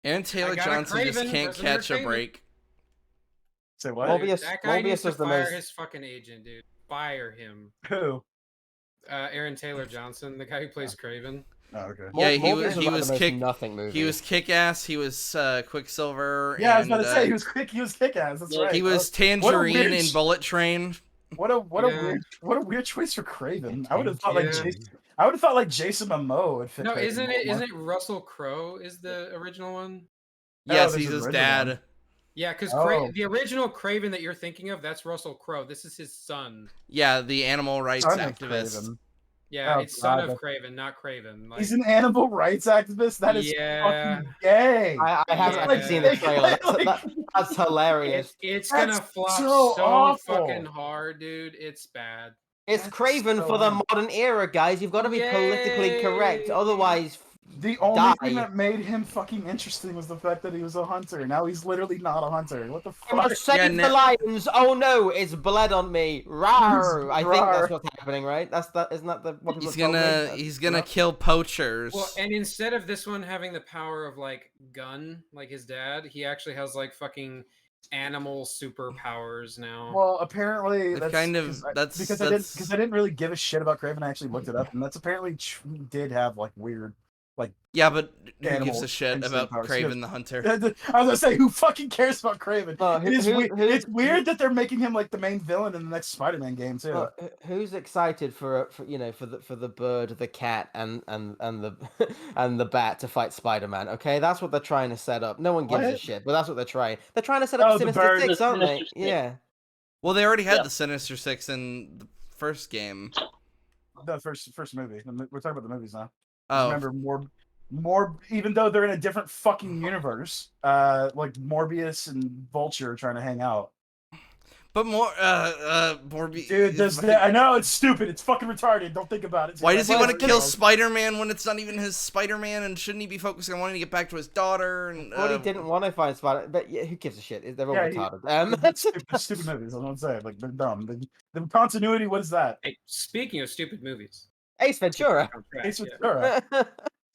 And Taylor got a Johnson just Craven can't versus catch a Craven. break. Say what? Morbius- That guy needs Morbius to was the fire most- his fucking agent, dude. Fire him. Who? Aaron Taylor Johnson, the guy who plays Craven. Oh, okay. Yeah, he Morbius was- he like was the most kick- nothing movie. He was Kick-Ass. He was Quicksilver. Yeah, I was and, about to say he was quick. He was kick-ass. That's Yeah, right. He was What a Tangerine weird in Bullet Train. What a Yeah. weird choice for Craven. I would have thought like Yeah. Jason Momoa would fit. No, Craven isn't more. it Russell Crowe is the original one? Yes, there's he's an his original dad. one. Yeah, because Oh. the original Craven that you're thinking of, that's Russell Crowe. This is his son. Yeah, the animal rights Son of activist. Craven. Yeah, Oh, it's son God, of Craven, not Craven. Like, He's an animal rights activist. That is Yeah. fucking gay. I haven't Yeah. seen the trailer. Like- That's hilarious. it's That's gonna flop so so awful. fucking hard, dude. It's bad. It's That's Craven so for the awful. modern era, guys. You've got to be politically correct, Yay. otherwise. The only Die. thing that made him fucking interesting was the fact that he was a hunter. Now he's literally not a hunter. What the I fuck? must save Yeah, the lions. Oh no, it's bled on me. Rawr. I think Rawr. that's what's happening, right? Isn't that the what people He's told me? gonna kill poachers. Well, and instead of this one having the power of like gun, like his dad, he actually has like fucking animal superpowers now. Well, apparently It's that's kind of- 'cause I- that's- because that's- I didn't really give a shit about Craven. I actually looked it up, and that's apparently did have like weird. Yeah, but who Animal gives a shit instinct about powers. Craven the Hunter? I was gonna say, who fucking cares about Craven? Who- It's weird that they're making him like the main villain in the next Spider-Man game too. Who's excited for the bird, the cat, and the and the bat to fight Spider-Man? Okay, that's what they're trying to set up. No one gives a What? shit, but that's what they're trying. They're trying to set up Oh, the Sinister bird. Six, The aren't they? Sinister Six. Yeah. Well, they already had Yeah. the Sinister Six in the first game. The first movie. We're talking about the movies now. Oh, Remember more even though they're in a different fucking universe, like Morbius and Vulture are trying to hang out. but more. Dude, I know it's stupid. It's fucking retarded. Don't think about it. Why does he Well, want to you kill know. Spider-Man when it's not even his Spider-Man? And shouldn't he be focusing on wanting to get back to his daughter? And Well, he didn't want to find Spider, but yeah, who gives a shit? They're all Yeah, retarded. Stupid movies. That's what I'm saying. Like they're dumb. The continuity. What is that? Hey, speaking of stupid movies, Ace Ventura. Ace yeah. Ventura.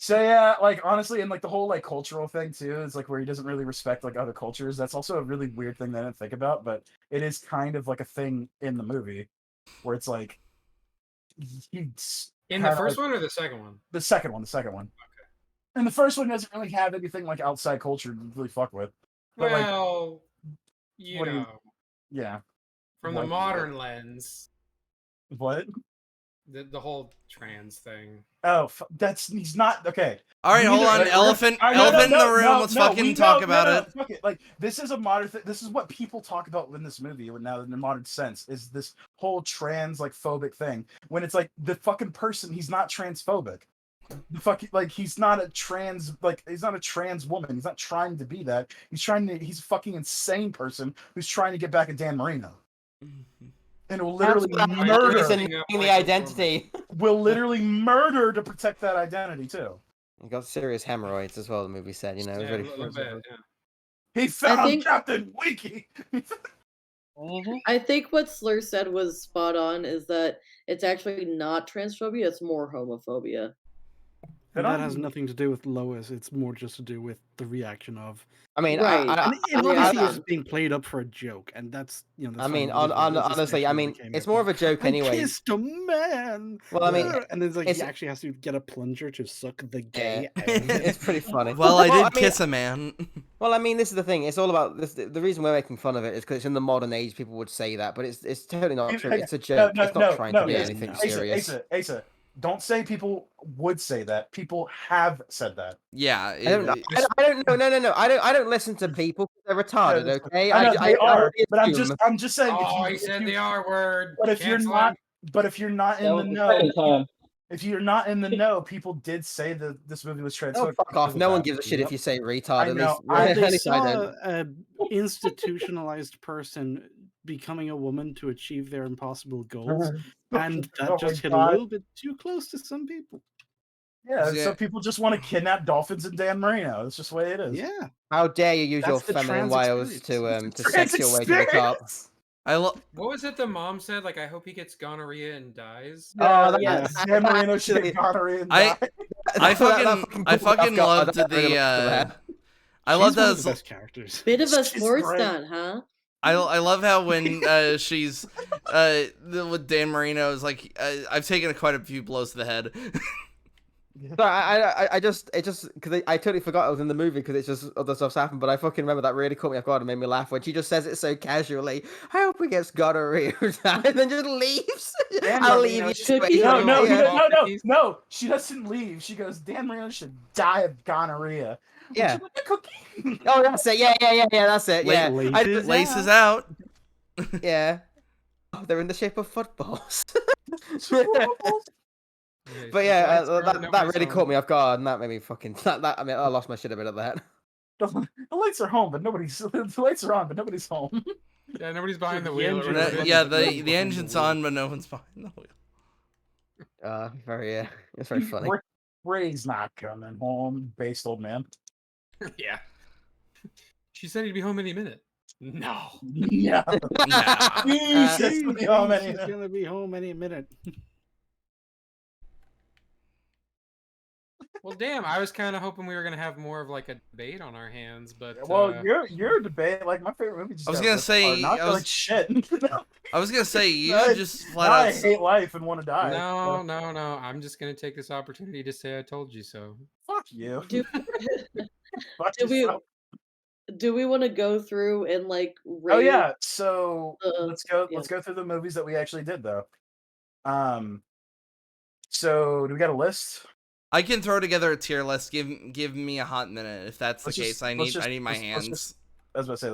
So yeah, like honestly, and like the whole like cultural thing too is like where he doesn't really respect like other cultures. That's also a really weird thing that I didn't think about, but it is kind of like a thing in the movie where it's like he's In the kinda first like- one or the second one? the second one. Okay. And the first one doesn't really have anything like outside culture to really fuck with. But like, Well, you what do you- know, yeah, from the like- modern lens. What? The whole trans thing. Oh, he's not okay. All right, We hold know- on. like, Elephant all right, no, in the no, room. no, Let's no, fucking we talk know- about no, it. Fuck it. Like, this is a modern thing. This is what people talk about in this movie now in the modern sense, is this whole trans like phobic thing. When it's like the fucking person, he's not transphobic. The fuck, like, he's not a trans woman. He's not trying to be that. He's a fucking insane person who's trying to get back at Dan Marino. And will literally murder. He's in the identity. Will literally murder to protect that identity too. He got serious hemorrhoids as well. The movie said, you know, it was Yeah, a really little bit, yeah. He found think- Captain Wiki. I think what Slur said was spot on. Is that it's actually not transphobia; it's more homophobia. And that has nothing to do with Lois. It's more just to do with the reaction of. I mean, Right. And obviously, it's being played up for a joke, and that's That's I mean, fine. It is what it is, honestly, I especially when mean, it came it's out. more of a joke I anyway. kissed a man. Well, I mean, and it's like it's- he actually has to get a plunger to suck the Yeah, gay out. it's pretty funny. Well, I did mean, kiss a man. Well, I mean, this is the thing. It's all about this. The reason we're making fun of it is because it's in the modern age. People would say that, but it's totally not true. It's a joke. It's not trying to be anything serious. Asa, don't say people would say that. People have said that. Yeah. I don't know. I don't know. No. I don't listen to people. They're retarded. Yeah, Okay. I know they are, only but assume. I'm just saying. Oh, he said the R word. But if you're Cancel not, him. but if you're not That in was the the know, second time. if you're not in the know, people did say that this movie was transphobic. Oh, fuck off. because of No one that. gives a shit if you say retard. I At know, least I- at They least I saw don't. an institutionalized person becoming a woman to achieve their impossible goals, and Oh that just my hit God. a little bit too close to some people. Yeah, Yeah. some people just want to kidnap dolphins and Dan Marino. That's just the way it is. Yeah, How dare you use your That's the feminine trans wiles experience. to sex your way to the top? Experience. I love. What was it the mom said? Like, I hope he gets gonorrhea and dies. Oh, Yeah. Dan Marino should get gonorrhea and I- die. I fucking caught me off loved guard. I really the. looked at that. I She's love one of the those. best characters. Bit of a She's sports great. stunt, huh? I love how when she's with Dan Marino is like, I've taken quite a few blows to the head. So I just because I totally forgot I was in the movie because it's just other stuff's happened, but I fucking remember that really caught me off guard and made me laugh when she just says it so casually. I hope he gets gonorrhea and then just leaves. Dan I'll Marino leave you. should to be- it. No, no, Yeah. no. She doesn't leave. She goes, Dan Marino should die of gonorrhea. Would Yeah. you like a cookie? Oh, that's it. Yeah. That's it. Late Yeah. laces Laces out. Yeah. Oh, they're in the shape of footballs. But she yeah, fights for that nobody's really home. caught me off guard, and that made me fucking. I mean, I lost my shit a bit at that. The lights are home, but nobody's. The lights are on, but nobody's home. Yeah, nobody's behind the The wheel. or engine whatever is it Yeah, is. the engine's on, but no one's behind the wheel. It's very funny. Ray's not coming home. Based old man. Yeah. She said he'd be home any minute. No. Yeah. Nah. Jesus, She's gonna be home any minute. Well, damn. I was kind of hoping we were gonna have more of like a debate on our hands, but Well, your debate, like my favorite movie. Just I was got gonna ripped say, apart. Now I I feel was- like shit. I was gonna say you Now just flat now out. I hate life and want to die. no. I'm just gonna take this opportunity to say I told you so. Fuck you. Do, Fuck do we yourself. do we want to go through and like rate? Oh yeah. So let's go. yeah. Let's go through the movies that we actually did though. So do we got a list? I can throw together a tier list. Give me a hot minute if that's the Let's case. just- I let's need just- my let's hands. just- I was about to say,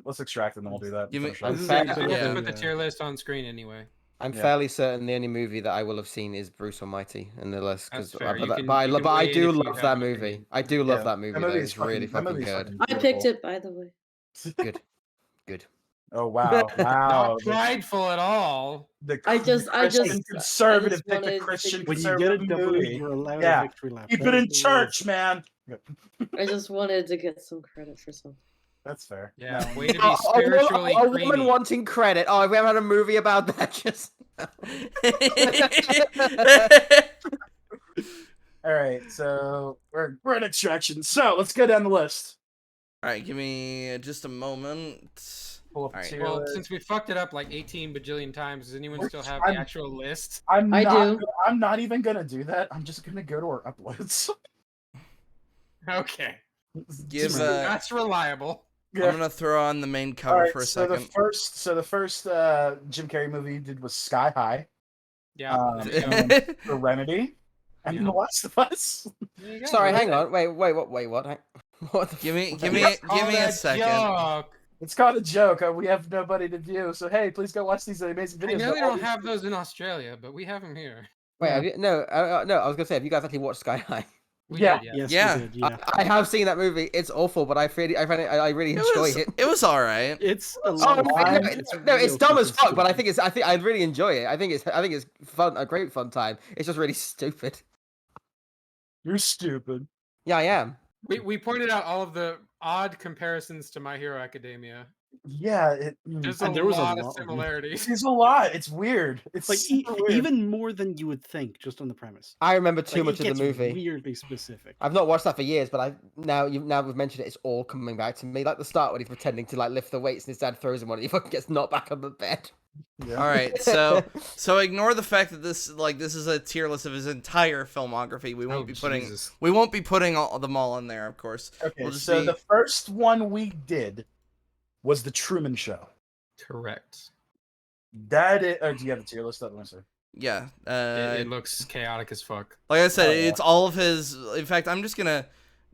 let's extract it and then we'll do that. Give me- Finish I'm it. fair- We have yeah. to put the tier list on screen anyway. I'm Yeah. fairly certain the only movie that I will have seen is Bruce Almighty in the list That's because fair. You can- I you can I weigh do in if you love have that an movie. opinion. I do love Yeah, that movie. that Though. movie's It's really that fucking movie's good. fucking I picked beautiful. it, by the way. Good. Oh wow, wow. Not prideful at all. The I just- Christian conservative picked a wanted to- Christian When you get a conservative W, movie. you're allowed Yeah. a victory lap. Keep That it in is the rule. church, man. I just wanted to get some credit for something. That's fair. Yeah, No. way to be A spiritually woman creamy. wanting credit. Oh, we haven't had a movie about that. Just All right, so we're in extraction. So let's go down the list. All right, give me just a moment. Pull up the All right. tier Well, list. since we fucked it up like 18 bajillion times, does anyone still have I'm- the actual list? I do. I'm not even gonna do that. I'm just gonna go to our uploads. Okay, Give that's reliable. I'm gonna throw on the main cover All right, for a so second. the first Jim Carrey movie he did was Sky High. Yeah. there you go. and Serenity, and Yeah. The Last of Us. There you go. Sorry, That's hang it. on. Wait, what? What the give me f- give It's me give Call me a that second. joke. It's called a joke. We have nobody to view, so hey, please go watch these amazing videos. I know about they all don't these- have those in Australia, but we have them here. Wait, Yeah. have you? No, no. I was gonna say, have you guys actually watched Sky High? We Yeah. did, yeah. Yes, Yeah. we did. Yeah, I have seen that movie. It's awful, but I find it. I really enjoy it. It was all right. it's a Oh lot of no, fun. no, it's real dumb as fucking fuck, but I stupid. think I really enjoy it. I think it's fun, a great fun time. It's just really stupid. You're stupid. Yeah, I am. We pointed out all of the odd comparisons to My Hero Academia. Yeah, There's And a there was a lot lot of of them. similarities. it's a lot. It's weird. It's like super weird. even more than you would think, just on the premise. I remember too Like, much it of the gets movie. weirdly specific. I've not watched that for years, but now we've mentioned it, it's all coming back to me. Like the start when he's pretending to like lift the weights and his dad throws him on it, he fucking gets knocked back on the bed. Yeah. All right, so ignore the fact that this is a tier list of his entire filmography. We won't Jesus. be putting them all in there, of course. Okay, We'll just so be- the first one we did was The Truman Show. Correct. That is, do you have the tier list up? Let me see. Yeah. It looks chaotic as fuck. Like I said, Oh, yeah. it's all of his. In fact, I'm just gonna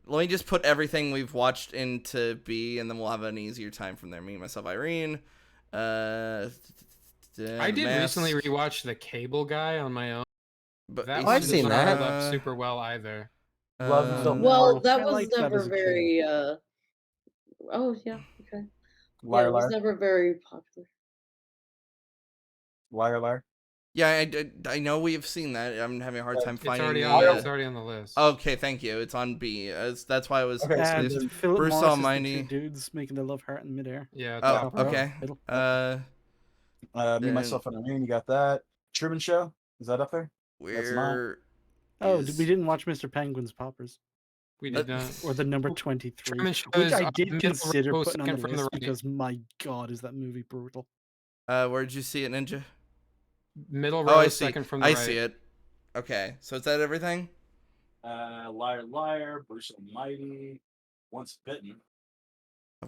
let me just put everything we've watched into B, and then we'll have an easier time from there. Me, myself, Irene. I did recently rewatch The Cable Guy on my own. But That Oh, one I've did seen not that. hold up super well either. Love the- Well, No, that I was liked that never as a kid. very. Oh yeah, okay. Yeah, Liar, it was liar, never very popular. liar, liar. Yeah, I know we've seen that. I'm having a hard time It's finding already the. on. It's already on the list. Okay, thank you. It's on B. That's why I was. Okay, so And then- Philip Bruce Morris Almighty. is the two dudes making their love heart in midair. Yeah. Oh, top row. okay. Middle. Me, then- myself, and Irene. You got that. Truman Show. Is that up there? That's mine. Where? Oh, is- we didn't watch Mr. Penguin's Poppers We did not. or the number 23, Truman Show which is I on did middle consider row, putting on second the from the list right. because my god, is that movie brutal? Where'd you see it, Ninja? Middle row, Oh, I see. second from the I right. see it. Okay, so is that everything? Liar, liar. Bruce Almighty. Once Bitten.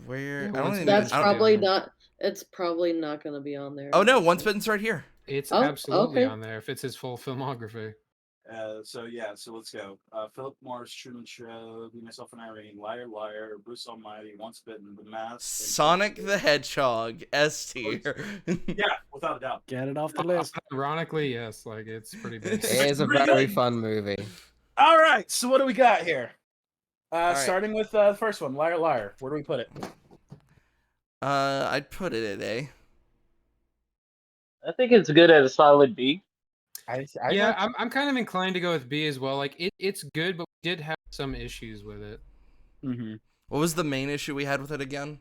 Where? Yeah, I don't Once even. That's I don't- probably not. It's probably not going to be on there. Oh no, Once Bitten's right here. It's Oh, absolutely okay. on there if it's his full filmography. So let's go. Philip Morris, Truman Show, Me, Myself, and Irene, Liar, Liar, Bruce Almighty, Once Bitten, The Mask, and- Sonic the Hedgehog, S tier. Yeah, without a doubt. Get it off the list. Ironically, yes, like it's pretty It basic. is a very fun movie. All right, so what do we got here? right. Starting with the first one, Liar, Liar. Where do we put it? I'd put it at A. I think it's good at a solid B. Yeah, I'm kind of inclined to go with B as well. Like it's good, but we did have some issues with it. Mm-hmm. What was the main issue we had with it again?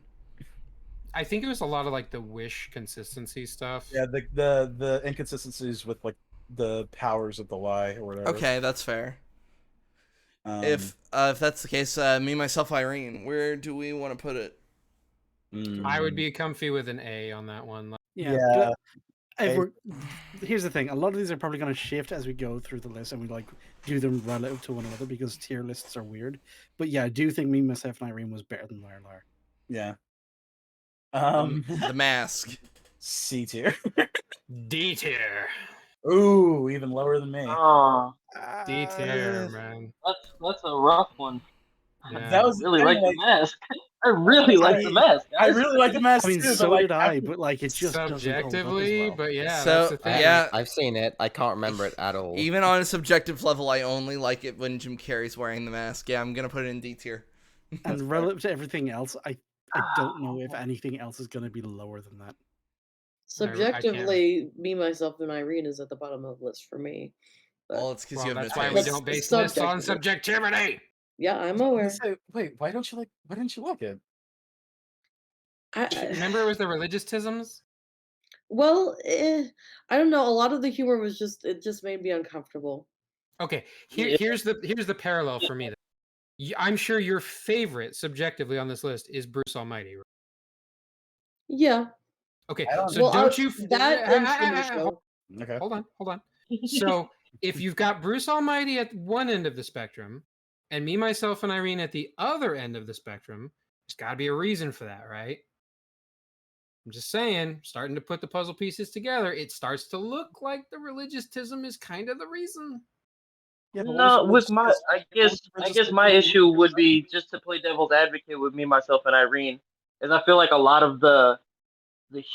I think it was a lot of like the wish consistency stuff. Yeah, the inconsistencies with like the powers of the lie or whatever. Okay, that's fair. If that's the case, Me, Myself, Irene, where do we want to put it? I would be comfy with an A on that one. Like, Yeah. Yeah. Here's the thing: a lot of these are probably going to shift as we go through the list, and we like do them relative to one another because tier lists are weird. But yeah, I do think Me, Myself, and Irene was better than Liar, Liar. Yeah. The Mask. C tier. D tier. Ooh, even lower than me. Oh, D tier, man. that's a rough one. Yeah. That was I really kinda like the mask. I really like the mask. I Guys. really like the mask I mean, too. so but, did like, I, but like it just doesn't hold up as Subjectively, well. but yeah, So, that's the thing. yeah. I've seen it. I can't remember it at all. Even on a subjective level, I only like it when Jim Carrey's wearing the mask. Yeah, I'm gonna put it in D tier. And relative to everything else, I don't know if anything else is going to be lower than that. Subjectively, Me, Myself, and Irene is at the bottom of the list for me. But Well, it's because Well, you have that's no why taste. we That's don't base this on subjective. subjectivity. yeah, I'm I aware. was gonna say, wait, why didn't you like it? Remember, it was the religious-tisms? Well, I don't know. A lot of the humor was it just made me uncomfortable. Okay, Yeah. here's the parallel for me. I'm sure your favorite, subjectively, on this list is Bruce Almighty. Right? Yeah. Okay, I don't- so well, don't you? that and Truman Show. Okay. Hold on. So if you've got Bruce Almighty at one end of the spectrum, and Me, Myself, and Irene at the other end of the spectrum, there's got to be a reason for that, right? I'm just saying, starting to put the puzzle pieces together, it starts to look like the religiousism is kind of the reason. Yeah, but No, what was with my, I guess my issue would be, just to play devil's advocate with me, myself, and Irene, is I feel like a lot of the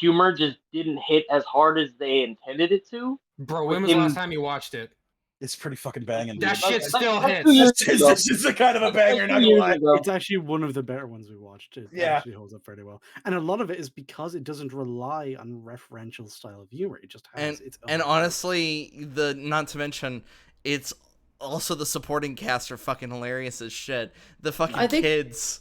humor just didn't hit as hard as they intended it to. Bro, With when was the last him, time you watched it? It's pretty fucking banging. That dude. shit still like hits. 2 years This is, ago. this is a kind of a Like banger, 2 not gonna years lie. ago. It's actually one of the better ones we watched. It Yeah. actually holds up fairly well, and a lot of it is because it doesn't rely on referential style of humor. It just has its own. And jokes. honestly, not to mention, it's also the supporting cast are fucking hilarious as shit. The fucking I think- kids.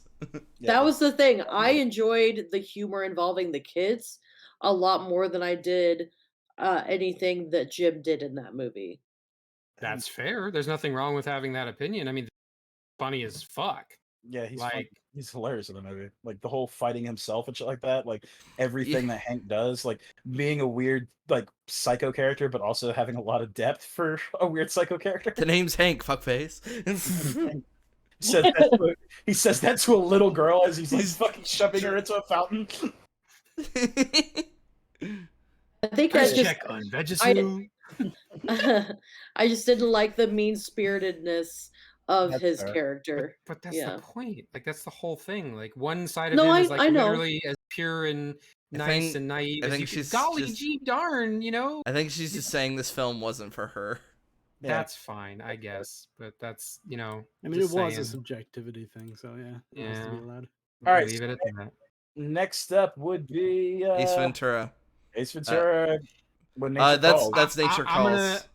That was the thing. I enjoyed the humor involving the kids a lot more than I did anything that Jim did in that movie. That's fair. There's nothing wrong with having that opinion. I mean, funny as fuck. Yeah, he's Like- fun. He's hilarious in the movie. Like the whole fighting himself and shit like that. Like everything that Hank does, like being a weird like psycho character, but also having a lot of depth for a weird psycho character. The name's Hank, fuckface. He says that to a little girl as he's like fucking shoving her into a fountain. I think I First just check on Vegesu. I just didn't like the mean spiritedness of That's his fair. character. But that's Yeah. the point. Like that's the whole thing. Like one side of No, him is like I know. literally as pure and I nice think- and naive I as think you can. she's Golly just- gee darn, you know? I think she's just saying this film wasn't for her. Yeah. That's fine, I guess. But that's, you know, I mean, just it was a saying. subjectivity thing, so yeah, it has to be Yeah. allowed. All right, Leave it at that. Next up would be Ace Ventura. Ace Ventura. When nature That's calls. that's nature I'm calls.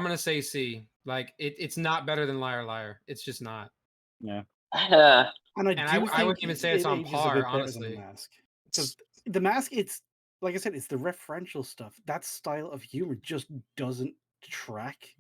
gonna say C. Like it's not better than Liar Liar. It's just not. Yeah. And And I think wouldn't even say it's on ages a par, bit better than honestly. The Mask. Because The Mask, it's like I said, it's the referential stuff. That style of humor just doesn't track.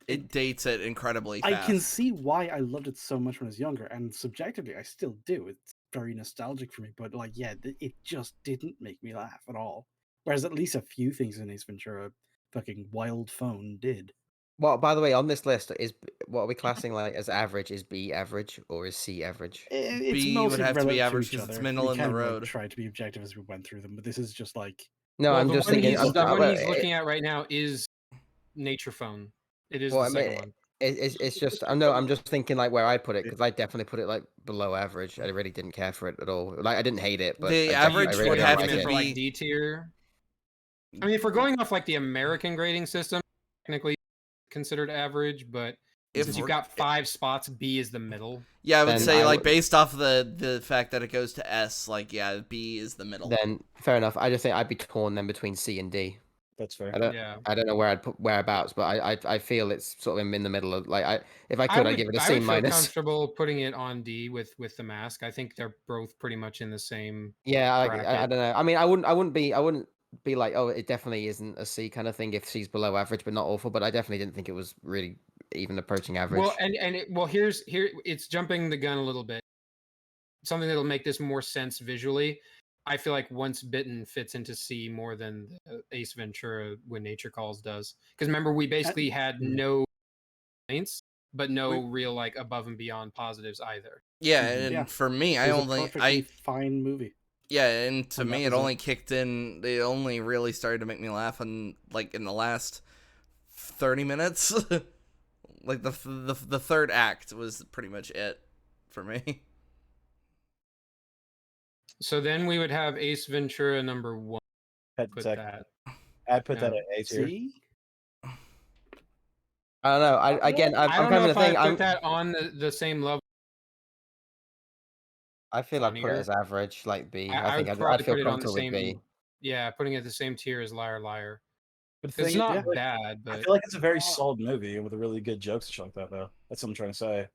It dates it incredibly I fast. can see why I loved it so much when I was younger, and subjectively, I still do. It's very nostalgic for me, but like, yeah, it just didn't make me laugh at all. Whereas at least a few things in Ace Ventura, fucking Wild Phone, did. Well, by the way, on this list is what are we classing like as average? Is B average or is C average? It's B would mostly have to be relative average each 'cause it's other. middle We in the kind of, road. tried to be objective as we went through them, but this is just like No, Well, I'm the just one thinking. he's, I'm the not, one well, he's looking at right now is Nature Phone. It is Well, the I mean, second one. it's just I know I'm just thinking like where I put it because I definitely put it like below average. I really didn't care for it at all. Like I didn't hate it, but The I average I really would didn't have like to it. for be- like D tier. I mean, if we're going off like the American grading system, technically considered average, but If since you've we're- got 5 spots, B is the middle. Yeah, I would Then say I like would- based off the fact that it goes to S, like yeah, B is the middle. Then fair enough. I just think I'd be torn then between C and D. That's fair. Yeah. I don't know where I'd put whereabouts, but I feel it's sort of in the middle of like if I could I'd give it a I C would feel minus. comfortable putting it on D with the mask. I think they're both pretty much in the same. Yeah, I bracket. don't know. I mean, I wouldn't be like, oh, it definitely isn't a C kind of thing if she's below average, but not awful. But I definitely didn't think it was really even approaching average. Well, here it's jumping the gun a little bit. Something that'll make this more sense visually. I feel like Once Bitten fits into C more than Ace Ventura When Nature Calls does. Because remember, we basically had no complaints, but no real like above and beyond positives either. Yeah, and Yeah. for me, it was a perfectly fine movie. yeah, and to And that me, it was only kicked in. It only really started to make me laugh in the last 30 minutes. Like the third act was pretty much it for me. So then we would have Ace Ventura number 1. Pet Put detective. that. I'd put that Yeah. at A tier. See? I don't know. I'm I kind don't of know the if I thing. put that on the same level. I feel I'd put funnier. it as average, like B. I I think would I'd probably feel put it on the comfortable with same. B. Yeah, putting it at the same tier as Liar Liar. But the It's thing is, not I feel like- bad, I but feel like it's a very solid movie and with really good jokes and shit like that, though. That's what I'm trying to say.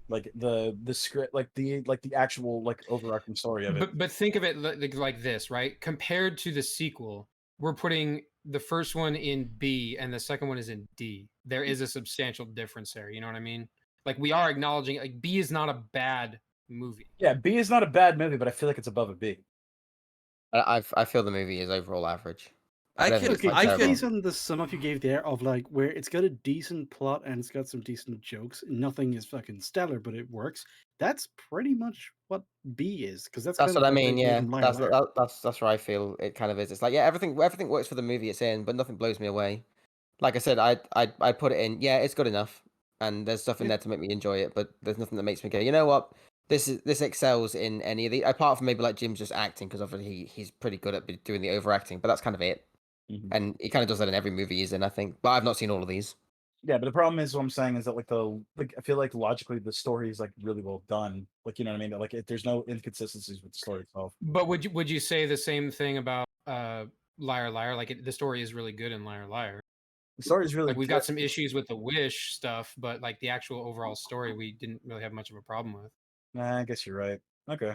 Like the script, like the actual like overarching story of it. but think of it like this, right? Compared to the sequel, we're putting the first one in B and the second one is in D. There is a substantial difference there. You know what I mean? Like we are acknowledging like B is not a bad movie. Yeah, B is not a bad movie, but I feel like it's above a B. I feel the movie is overall average. I don't could, think it's, Okay, like, just terrible. based on the sum up you gave there of like where it's got a decent plot and it's got some decent jokes. Nothing is fucking stellar, but it works. That's pretty much what B is, because that's That's kind what of I what mean. they did Yeah, in Liar Liar. that's where I feel it kind of is. It's like, yeah, everything works for the movie it's in, but nothing blows me away. Like I said, I put it in. Yeah, it's good enough, and there's stuff in Yeah. there to make me enjoy it. But there's nothing that makes me go, you know what? This excels in any of the, apart from maybe like Jim's just acting, because obviously he's pretty good at doing the overacting. But that's kind of it, Mhm. and he kind of does that in every movie he's in, I think. But I've not seen all of these. Yeah, but the problem is what I'm saying is that like I feel like logically the story is like really well done. Like you know what I mean? Like there's no inconsistencies with the story itself. But would you say the same thing about Liar Liar? Like the story is really good in Liar Liar. The story is really Like we've good. got some issues with the Wish stuff, but like the actual overall story, we didn't really have much of a problem with. Nah, I guess you're right. Okay.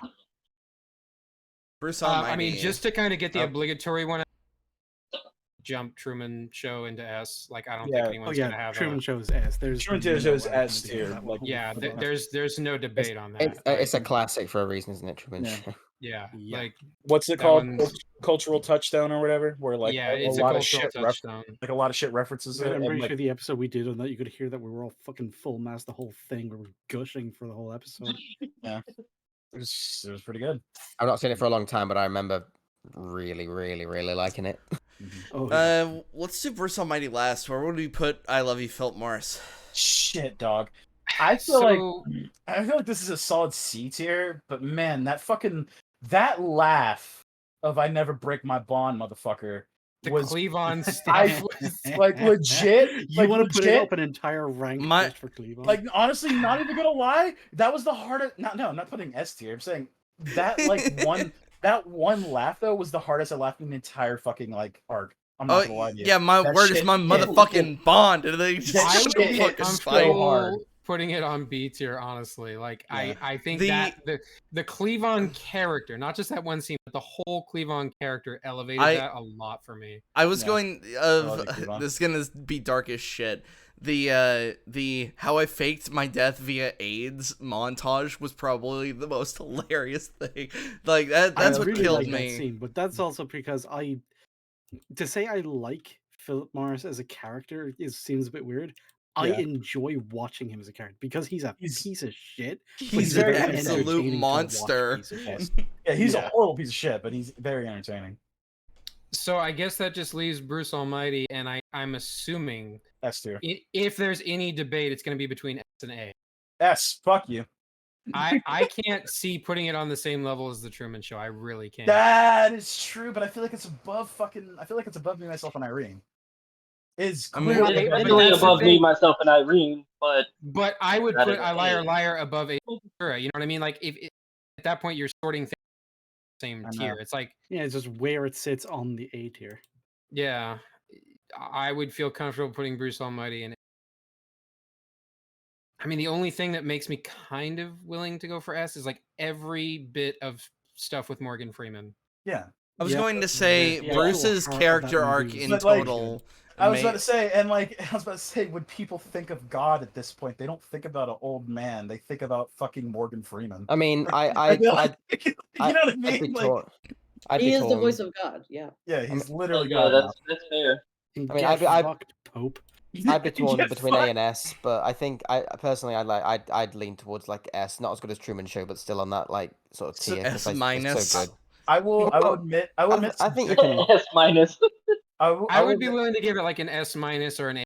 Bruce I mean, Almighty. just to kind of get the Oh. obligatory one, jump Truman Show into S. Like I don't Yeah. think Oh anyone's yeah, gonna have Truman a. Show's S. There's Truman no Show's argument S against tier. that Like one. Yeah, like, there's no debate on that. It's a Like, classic for a reason, isn't it, Truman? Yeah. Show? yeah, Yeah. like what's it that called? one's Cultural touchdown or whatever, where like yeah, a it's a lot of cultural shit touchstone. like a lot of shit references Man, it, I'm and pretty like sure the episode we did on that, you could hear that we were all fucking full mass the whole thing. We were gushing for the whole episode. yeah, it was pretty good. I've not seen it for a long time, but I remember really, really, really liking it. Oh yeah. Let's do Bruce Almighty last. Where would we put I Love You, Philip Morris? Shit, dog. I feel like this is a solid C tier, but man, that laugh of "I never break my bond," motherfucker, the was Cleavon I stuff was like legit. You Like want to put it legit. up an entire rank My- just for Cleavon? Like honestly, not even gonna lie, that was the hardest. No, I'm not putting S tier. I'm saying that that one laugh though was the hardest I laughed in the entire fucking like arc. I'm not gonna lie to you. yeah, my That word is shit my hit. motherfucking bond. And they That just I shit would be hit fucking so spike. comfortable hard. putting it on B tier, honestly. Like Yeah. I think The- that the Cleavon character, not just that one scene, but the whole Cleavon character elevated that a lot for me. I was Yeah. going love it, Cleavon. this is gonna be dark as shit. The how I faked my death via AIDS montage was probably the most hilarious thing. Like that's I what really killed like that me. scene, but that's also because to say I like Philip Morris as a character seems a bit weird. I Yeah. enjoy watching him as a character because he's a He's- piece of shit. but He's very an entertaining absolute entertaining to watch monster. piece of shit. Yeah, he's a Yeah. horrible piece of shit, but he's very entertaining. So I guess that just leaves Bruce Almighty, and I'm assuming S tier. if there's any debate, it's going to be between S and A. S. Fuck you. I can't see putting it on the same level as the Truman Show. I really can't. That is true, but I feel like it's above fucking. I feel like it's above Me, Myself, and Irene. Is I mean, clearly But above Definitely that's the above me, thing. myself, and Irene, but But I would That put is I an Liar A. Liar above A Ventura. You know what I mean? Like if at that point you're sorting things same I tier. know. It's like Yeah, it's just where it sits on the A tier. yeah, I would feel comfortable putting Bruce Almighty in. I mean, the only thing that makes me kind of willing to go for S is like every bit of stuff with Morgan Freeman. Yeah. I was Yep. going to say The Bruce's actual heart of that character movie arc was in But, like, total. I was ma- about to say, when people think of God at this point, they don't think about an old man. They think about fucking Morgan Freeman. I mean, I feel like- you know what I I'd mean? be Like, torn. I'd He be is the torn. voice of God. Yeah. yeah, he's oh, literally yeah, God. that's fair. And I mean, get I- fucked, Pope. I'd be torn Get between A fucked. and S, but I think I'd lean towards like S. Not as good as Truman Show, but still on that like sort of So tier. 'cause S it's minus. so good. I will Well, admit. I think you can. S minus. I I will would be admit- willing to give it like an S minus or an A.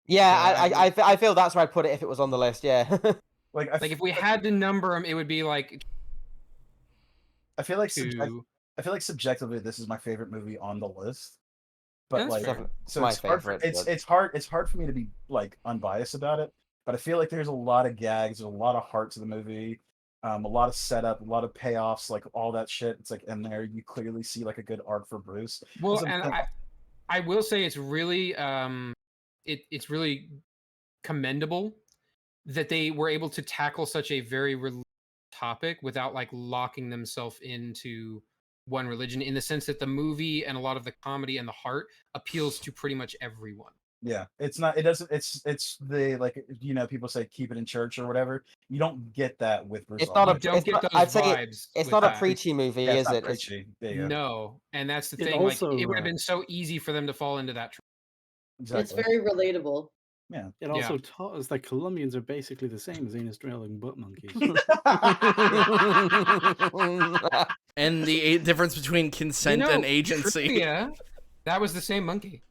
Yeah, So I feel that's where I'd put it if it was on the list. Yeah. like Like if we had to number them, it would be like I feel like two. I feel like subjectively this is my favorite movie on the list. Yeah, But that's like, fair. so my it's hard for, favorite, but- it's hard for me to be like unbiased about it. But I feel like there's a lot of gags, there's a lot of heart to the movie, a lot of setup, a lot of payoffs, like all that shit. It's like in there, you clearly see like a good arc for Bruce. Well, It's a- and I will say it's really it's really commendable that they were able to tackle such a very topic without like locking themselves into one religion, in the sense that the movie and a lot of the comedy and the heart appeals to pretty much everyone. Yeah, it's not. It doesn't. It's the like people say keep it in church or whatever. You don't get that with Bruce It's not You Almighty. don't it's get not, those I'd say vibes it's with not a that. preachy movie, Yeah, it's is not it? It's, preachy. There you go. No, and that's the It thing. also, like, it would have been so easy for them to fall into that. It's Exactly. very relatable. Yeah. it Yeah. also taught us that Colombians are basically the same as anus drilling butt monkeys. And the difference between consent and agency. Trivia, that was the same monkey.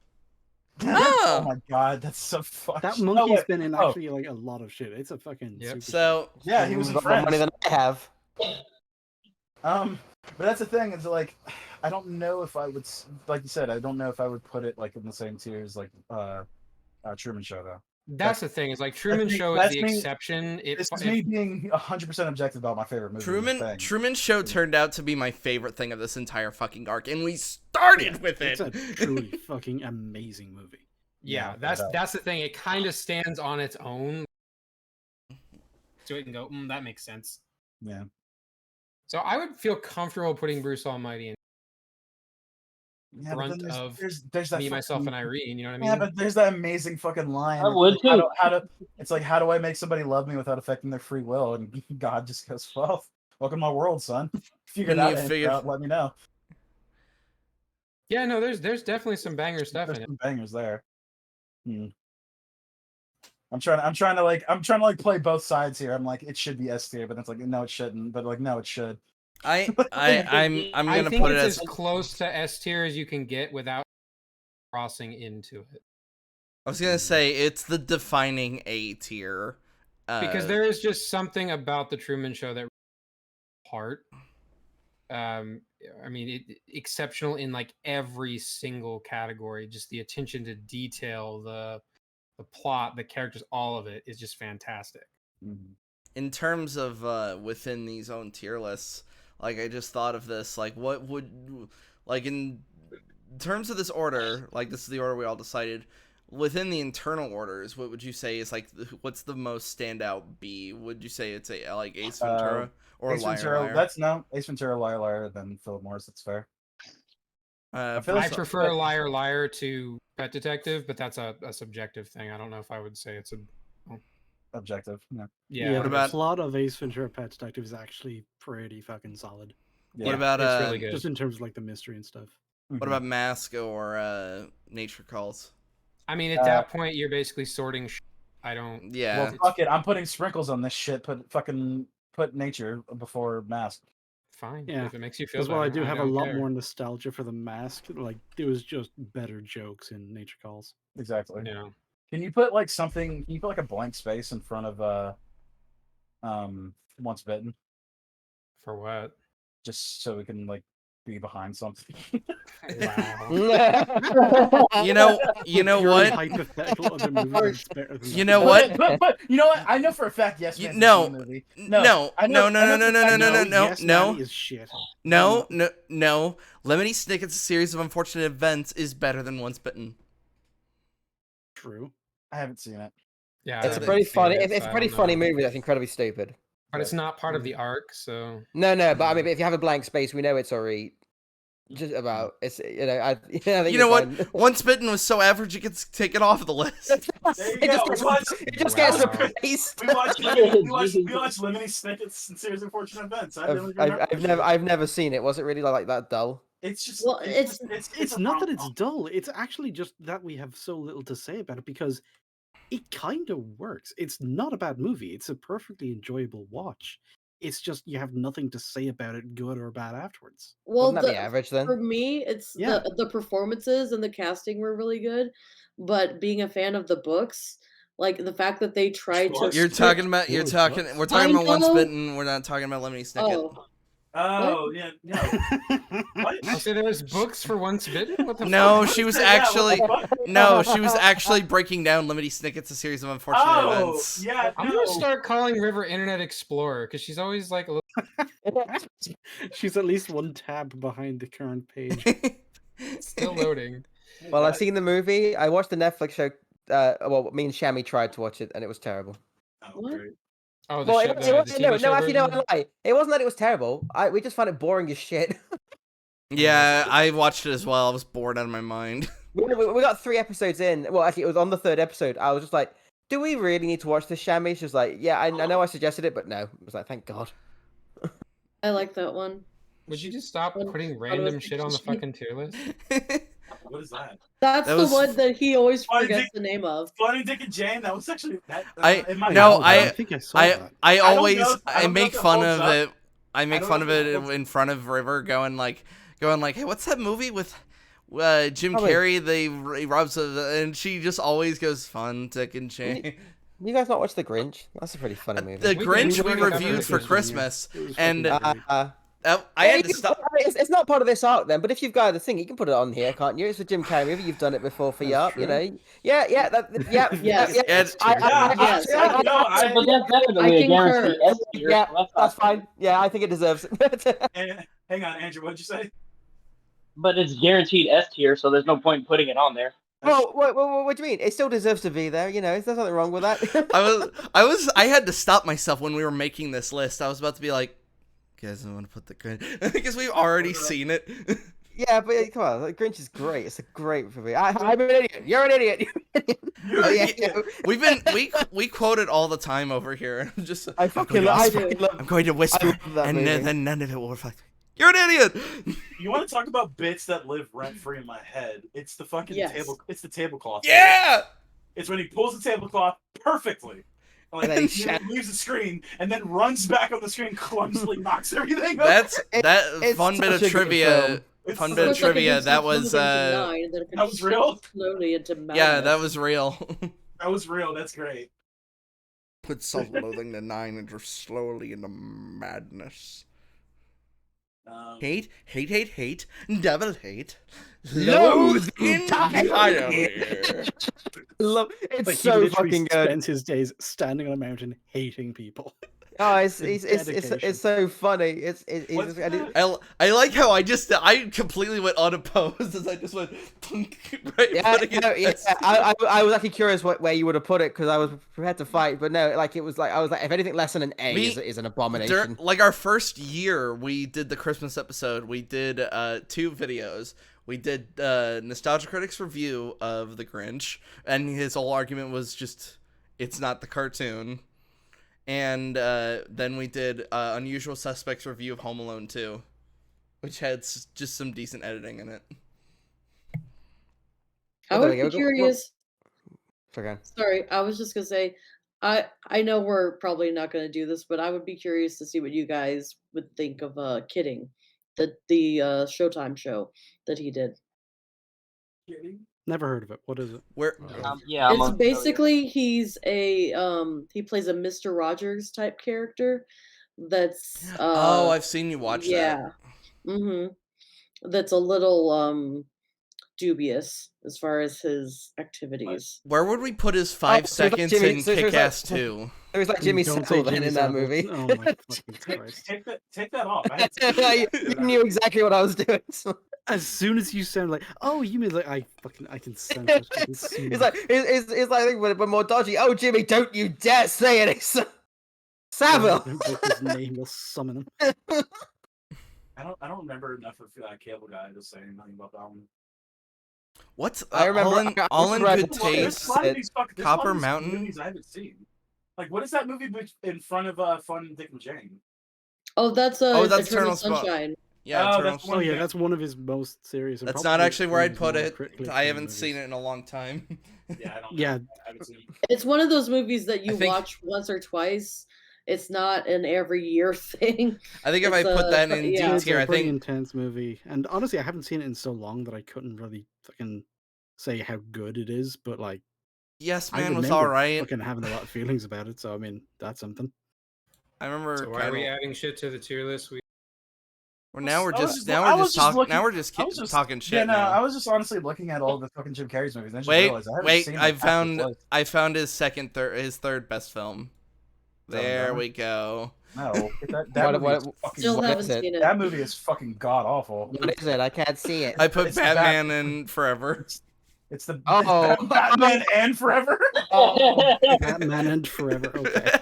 Oh Oh, my god, that's so fucked. That No, monkey's wait. been in Oh, actually like a lot of shit. It's a fucking Yep. super so yeah, he was in got more money Friends. than I have. But that's the thing. Is like, I don't know if I would, like you said, I don't know if I would put it like in the same tier as like Truman Show though. That's the thing. Is like Truman me- Show is that's the me- exception. This is me being 100% objective about my favorite movie. in the thing. Truman Show turned out to be my favorite thing of this entire fucking arc, and we started with it. It's a truly fucking amazing movie. Yeah, Yeah, that's the thing. It kind of stands on its own. So it can go, that makes sense. Yeah. So I would feel comfortable putting Bruce Almighty in Yeah, but then front of there's that me, myself, fucking- and Irene. You know what I mean? Yeah, but there's that amazing fucking line. I would How too. it's like, how do I make somebody love me without affecting their free will? And God just goes, well, welcome to my world, son. Figure And you that figured- out. Let me know. Yeah, no, there's definitely some banger stuff There's in it. some bangers there. I'm trying to play both sides here. I'm like, it should be S tier, but it's like, no, it shouldn't. But like, no, it should. I'm I gonna think put it it's as as close to S tier as you can get without crossing into it. I was gonna say it's the defining A tier. Because there is just something about the Truman Show that part. I mean, exceptional in like every single category. Just the attention to detail, the plot, the characters, all of it is just fantastic. in terms of within these own tier lists, like I just thought of this, like what would, like in terms of this order, like this is the order we all decided. Within the internal orders, what would you say is like what's the most standout B? Would you say it's a like Ace Ventura or Ace Liar Ventura, Liar? that's no Ace Ventura, Liar Liar, then Philip Morris. That's fair. I I prefer Liar Liar to Pet Detective, but that's a subjective thing. I don't know if I would say it's a Objective. Yeah. yeah. What about- the plot of Ace Ventura: Pet Detective is actually pretty fucking solid. Yeah. What about it's really good. Just in terms of like the mystery and stuff. what about Mask or Nature Calls? I mean, at that point, you're basically sorting. I don't. Yeah. Well, fuck it. I'm putting sprinkles on this shit. Put nature before Mask. Fine. Yeah, If it makes you feel Because while I better, do have a don't lot care. more nostalgia for the Mask, like there was just better jokes in Nature Calls. Exactly. Yeah. Can you put like something? Can you put like a blank space in front of Once Bitten, For what? just so we can like be behind something? Wow. You know Purely what? Hypothetical other movie that's better than You that. know what? But you know what? I know for a fact. Yes, You- Man no. is a movie. No, I know- no, I no, know no, for a no, fact- no, no, Yes, no. Nanny is shit. No. Lemony Snicket's series of unfortunate events is better than Once Bitten. True. I haven't seen it. Yeah. It's I a haven't pretty seen funny. it, It's so a I pretty don't funny know. movie that's incredibly stupid. But it's not part of the arc, so. No, but I mean, if you have a blank space, we know it's already just about. It's I think You know it's what? fine. Once Bitten was so average, it gets taken off of the list. There you It just go. gets, it just gets Wow. replaced. We watched Lemony Snicket's series of unfortunate events. I've never seen it. Was it really like that dull? It's just Well, It's a not that it's rom-com. dull. It's actually just that we have so little to say about it because it kind of works. It's not a bad movie. It's a perfectly enjoyable watch. It's just you have nothing to say about it, good or bad, afterwards. well, Wouldn't that be average then? for me, it's Yeah. the performances and the casting were really good, but being a fan of the books, like the fact that they tried to What? We're script- talking Good we're books. talking I about Once know. Bitten. We're not talking about Lemony Snicket. Oh, Oh yeah, no. What? Oh, so there's books for Once Bitten? What the No, fuck? she was Yeah, what the actually fuck? no, she was actually breaking down Lemony Snicket's a series of unfortunate Oh events. yeah, I'm gonna start calling River Internet Explorer because she's always like a little She's at least one tab behind the current page. still loading. Well, I've seen the movie. I watched the Netflix show. Well, me and Shammy tried to watch it, and it was terrible. Oh, What? great. Oh, the, Well, show, it the, was, the TV no, show actually, no, version? I lie. It wasn't that it was terrible. We just found it boring as shit. Yeah, I watched it as well. I was bored out of my mind. We got 3 episodes in. Well, actually, it was on the 3rd episode. I was just like, do we really need to watch this, Shammy? She was like, yeah, I know I suggested it, but no. I was like, thank God. I like that one. Would you just stop When- putting when it was random shit on the she- fucking tier list? What is that? That's That the was- one that he always Funny forgets Dick- the name of. Funny Dick and Jane. That was actually that. I- in my no, house, I think I saw that. I don't always know if- I I don't know make if it fun holds of up. it. I make don't fun know of if it it holds- in front of River, going like, hey, what's that movie with Jim Oh, wait. Carrey? He robs and she just always goes Fun Dick and Jane. You guys not watch The Grinch? That's a pretty funny movie. The We Grinch did. we We covered reviewed it for this year. Christmas, It was and fucking great. I had to stop. It's not part of this arc then, but if you've got the thing, you can put it on here, can't you? It's a Jim Carrey movie. You've done it before for Y.A.R.P, you know. Yeah. Yes. And- Yes, But that's definitely I a concur. guaranteed S tier. Yeah, so that's that's not fair. fine. Yeah, I think it deserves it. Hang on, Andrew. What'd you say? But it's guaranteed S tier, so there's no point in putting it on there. Oh, what do you mean? It still deserves to be there, you know. There's nothing wrong with that. I had to stop myself when we were making this list. I was about to be like, guys, I want to put the Grinch because we've already seen it. Yeah, but come on, the Grinch is great. It's a great movie. I'm an idiot. You're an idiot. Oh, yeah. we quote it all the time over here. Just I fucking love. I'm going to whisper, love that and movie. then none of it will reflect. You're an idiot. You want to talk about bits that live rent free in my head? It's the fucking Yes. table. It's the tablecloth. Yeah. It's when he pulls the tablecloth perfectly. Like, And then he he shat- leaves the screen and then runs back on the screen, clumsily knocks everything up. That's it's fun bit such of a good trivia. film. It's Fun so bit of Looks like it trivia. just That moves was into 9, and then it that was real? slowly into madness. yeah, that was real. That was real. That's great. Put self-loathing to 9 and just slowly into madness. Hate, double hate, loathe entirely. Love. Like, It's he so literally fucking good. spends his days standing on a mountain hating people. Oh, it's dedication. so funny. It's What's I did- that? I like how I completely went unopposed as I just went right. Yeah, putting it no, yeah. as- I was actually curious where you would have put it because I was prepared to fight, but no, like it was like I was like if anything less than an A is an abomination. Like our first year, we did the Christmas episode. We did 2 videos. We did Nostalgia Critics review of The Grinch, and his whole argument was just it's not the cartoon. And then we did Unusual Suspects review of Home Alone 2, which had just some decent editing in it. I There would we be go. curious. Okay. Sorry, I was just gonna say, I know we're probably not gonna do this, but I would be curious to see what you guys would think of Kidding, the Showtime show that he did. Never heard of it. What is it? Where Yeah, I'm It's unfamiliar. basically he's a he plays a Mr. Rogers type character that's oh, I've seen you watch yeah. That's a little dubious as far as his activities. that. Where would we put his 5 so it's like seconds Jimmy- in so it's like- Kick-Ass 2? It was like Jimmy Don't say Savile then Jimmy in that Savile. movie. Oh my fucking Christ. Take that off. I had you knew exactly what I was doing. As soon as you sound like, oh, you mean like I can sense it. I can see It's it. like it's like I think when more dodgy. Oh, Jimmy, don't you dare say it. It's Savile. Don't break his name, you'll summon him. I don't remember enough of Cable Guy to say anything about that one. What's I remember- all in I good remember- Well, taste? there's a lot of these Copper there's a lot of these Mountain? movies I haven't seen. Like, what is that movie in front of Fun Dick and Jane? Oh, that's Oh, that's Eternal Eternal Spa- Sunshine. Yeah, Oh, Eternal that's Oh one- yeah, that's one of his most serious. And That's not probably actually where I'd his put more it. critically I acclaimed haven't movies. seen it in a long time. Yeah, I don't. Yeah. I haven't seen. It's one of those movies that you I think- watch once or twice. It's not an every year thing. I think if I It's, put that but in yeah. D It's tier, a I pretty think intense movie, and honestly, I haven't seen it in so long that I couldn't really fucking say how good it is. But like, Yes I Man was remember alright. fucking having a lot of feelings about it. So I mean, that's something. I remember. So why are we adding shit to the tier list? Well, now we're I was just just- I was just talking. looking- Now we're just I was just- talking shit. Yeah, no, now. I was just honestly looking at all the fucking Jim Carrey's movies. And I just Wait, realized I haven't wait! seen, I like, half his found list. his third best film. Dumb There Dumber? we go. No, that What- movie is fucking. Still What haven't is it? seen it. That movie is fucking god awful. What is it? I can't see it. I put It's Batman in Forever. It's the Oh. it's Batman and Forever. Batman and Forever. Okay.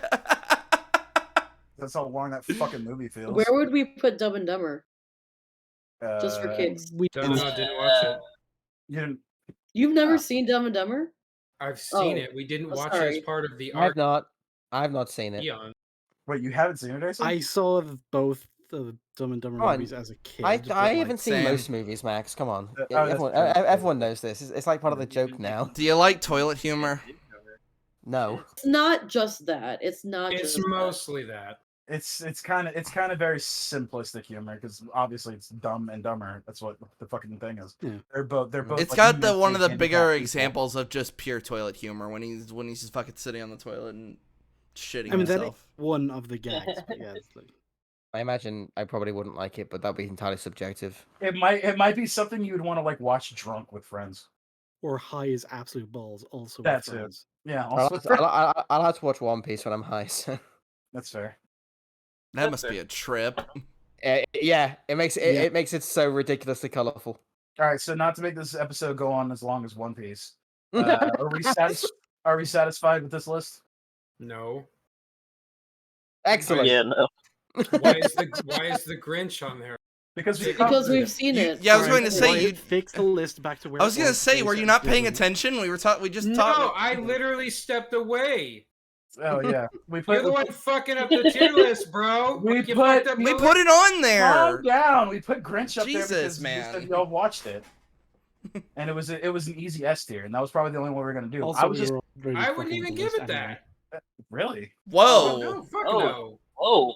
That's how long that fucking movie feels. Where would we put Dumb and Dumber? Just for kicks. We Don't know, didn't watch it. You didn't. You've never Oh. seen Dumb and Dumber? I've seen Oh. it. We didn't Oh, watch it as sorry. part of the I have arc not. I have not seen it. Eon. Wait, you haven't seen it, Jason? I saw both the Dumb and Dumber Come on, movies as a kid. I but, like, haven't seen Same. most movies, Max. Come on. Oh, that's Everyone, true. everyone knows this. It's like part of the joke now. Do you like toilet humor? No. It's not just that. It's not It's just that. mostly that. It's kind of very simplistic humor because obviously it's Dumb and Dumber. That's what the fucking thing is. Yeah. They're both. It's like, got the one mentally of the handicapped bigger people. examples of just pure toilet humor when he's just fucking sitting on the toilet and shitting I mean, that is himself. one of the gags. But yeah, it's like, I imagine I probably wouldn't like it, but that'd be entirely subjective. It might be something you would want to like watch drunk with friends. or high as absolute balls. Also, That's with it. friends. Yeah, I'll also have, to, I'll have to watch One Piece when I'm high. So. that's fair. That must be a trip. Yeah, it makes it, Yeah. it makes it so ridiculously colorful. All right, so not to make this episode go on as long as One Piece, are we satisfied with this list? No. Excellent. Yeah, no. Why is the Grinch on there? Because we've seen it. Yeah, I was Alright, going to say Wyatt, you. fix the list back to where. I was gonna say, were you not paying attention? We just talked. No, I literally stepped away. Oh yeah, we You're the one fucking up the tier list, bro. We You put- fucked up We my put it on Calm there. down. We put Grinch up there Jesus, because man. you said y'all watched it, and it was an easy S tier, and that was probably the only one we were gonna do. Also, I was just I wouldn't even give it that. really Whoa. No, fuck Oh. no. Whoa.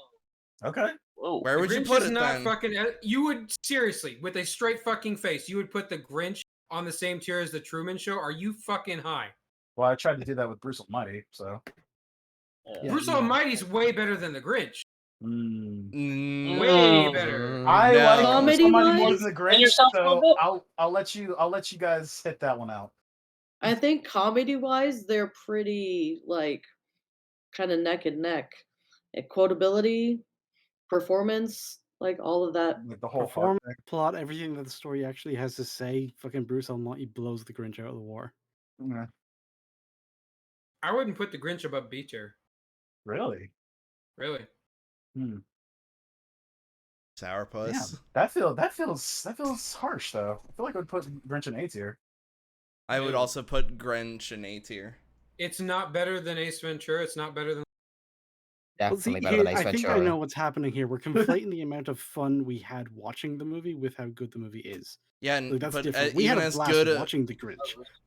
okay. Whoa. Where would The you Grinch put is it not then? fucking. You would seriously, with a straight fucking face, you would put the Grinch on the same tier as the Truman Show? Are you fucking high? Well, I tried to do that with Bruce Almighty, so. Yeah, Bruce no. Almighty's way better than the Grinch. Mm. Way better. I No. like Bruce Comedy Almighty more wise? than the And Grinch, yourself so a bit. I'll let you guys hit that one out. I think comedy wise, they're pretty like kind of neck and neck. Quotability, performance, like all of that. Like the whole Perform heart thing. plot, everything that the story actually has to say. Fucking Bruce Almighty blows the Grinch out of the water. Yeah. I wouldn't put the Grinch above B tier. Really? Really. Hmm. Sourpuss. Yeah, that feels harsh though. I feel like I would put Grinch in A tier. I would also put Grinch in A tier. It's not better than Ace Ventura. It's not better than. Well, see, Definitely better here, than Ace I think Ventura. I know what's happening here. We're conflating the amount of fun we had watching the movie with how good the movie is. Yeah, Like, that's but different. We even had a as blast good, watching the Grinch.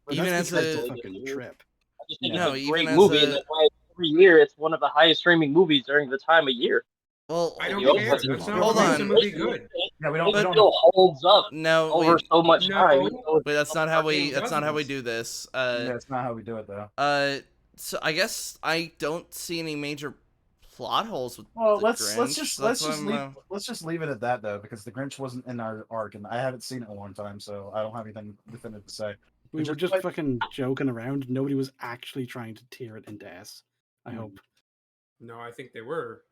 But even that's as because a- it's a fucking trip. I just think No, it's a even great as movie, a- and that's why every year it's one of the highest streaming movies during the time of year. well, I don't You know, care. but- That's not Hold what makes on. a movie good. Yeah, we It don't. still holds up no, over wait, so much No. time. even though wait, that's not how we. fucking That's not how we doesn't. do this. Yeah, it's not how we do it though. So I guess I don't see any major plot holes with Well, the let's Grinch. just That's why I'm, leave it at that though, because the Grinch wasn't in our arc, and I haven't seen it in a long time, so I don't have anything definitive to say. We were just just like- fucking joking around. Nobody was actually trying to tear it into S. I Hmm. hope. No, I think they were.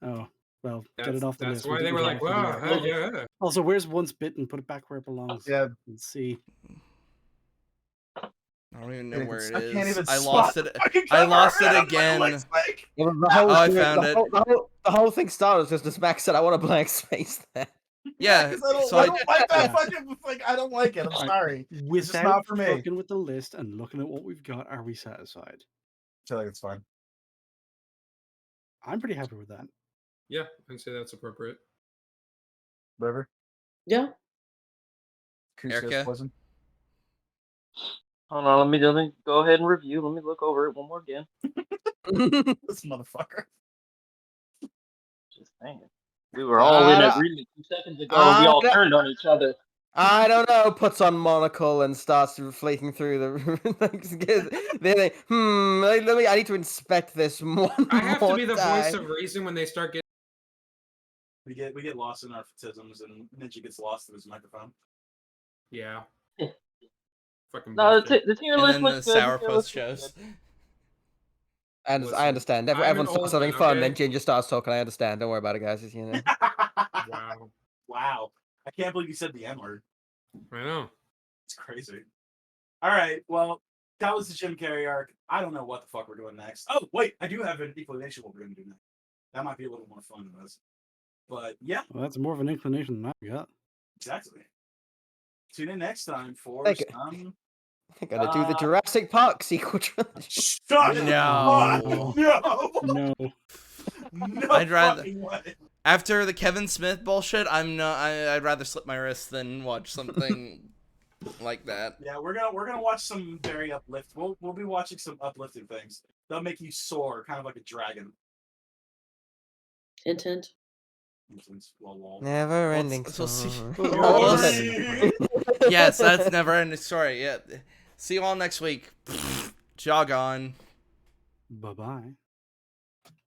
Oh, well, get That's, it off the that's list. why We they were didn't like, have wow, to do that. yeah. Also, where's Once Bitten? Put it back where it belongs. Yeah, Let's see. I don't even know where it I can't is. even I spot lost the it. fucking I cover. lost it don't know again. what it looks like. Well, the whole I thing- found the it. the whole thing started just as Max said, "I want a blank space there." Yeah, 'cause I don't, so I I- don't like that Yeah. fucking. Like, I don't like it. I'm Alright. sorry. It's just Without not for me. fucking with the list and looking at what we've got, are we satisfied? I feel like it's fine. I'm pretty happy with that. Yeah, I'd say that's appropriate. River. Yeah. Cusco's Erica? poison. Hold on, let me go ahead and review. Let me look over it one more again. This motherfucker. Just saying. We were all in Uh, agreement 2 seconds ago. We all uh, turned on each other. I don't know. Puts on monocle and starts flaking through the. Let me. I need to inspect this one. I have to more be the time. voice of reason when they start getting. We get lost in our fetisms, and Ninja gets lost in his microphone. Yeah. Fucking No, bullshit. the tier and list then the looks good. The tier sourpuss list looks shows. good. And Listen, I understand. I'm an Everyone starts old having man, fun, okay? then Ginger starts talking. I understand. Don't worry about it, guys. It's, you know. Wow. Wow. I can't believe you said the N word. I know. It's crazy. All right. Well, that was the Jim Carrey arc. I don't know what the fuck we're doing next. Oh, wait. I do have an inclination what we're going to do next. That might be a little more fun than this. But yeah, Well, that's more of an inclination than I got. exactly. Tune in next time for Thank you. some They're gonna do the Jurassic Park sequel trilogy. Shut No. up! No! No. No I'd rather- fucking way. After the Kevin Smith bullshit, I'd rather slip my wrist than watch something like that. Yeah, we're gonna watch some very uplift. We'll be watching some uplifting things. They'll make you soar, kind of like a dragon. Hint, hint. Lol. Never Well, ending so see- story. Well, What was Sorry. it? Yes, that's never ending story. Yeah. See you all next week. Jog on. Bye-bye.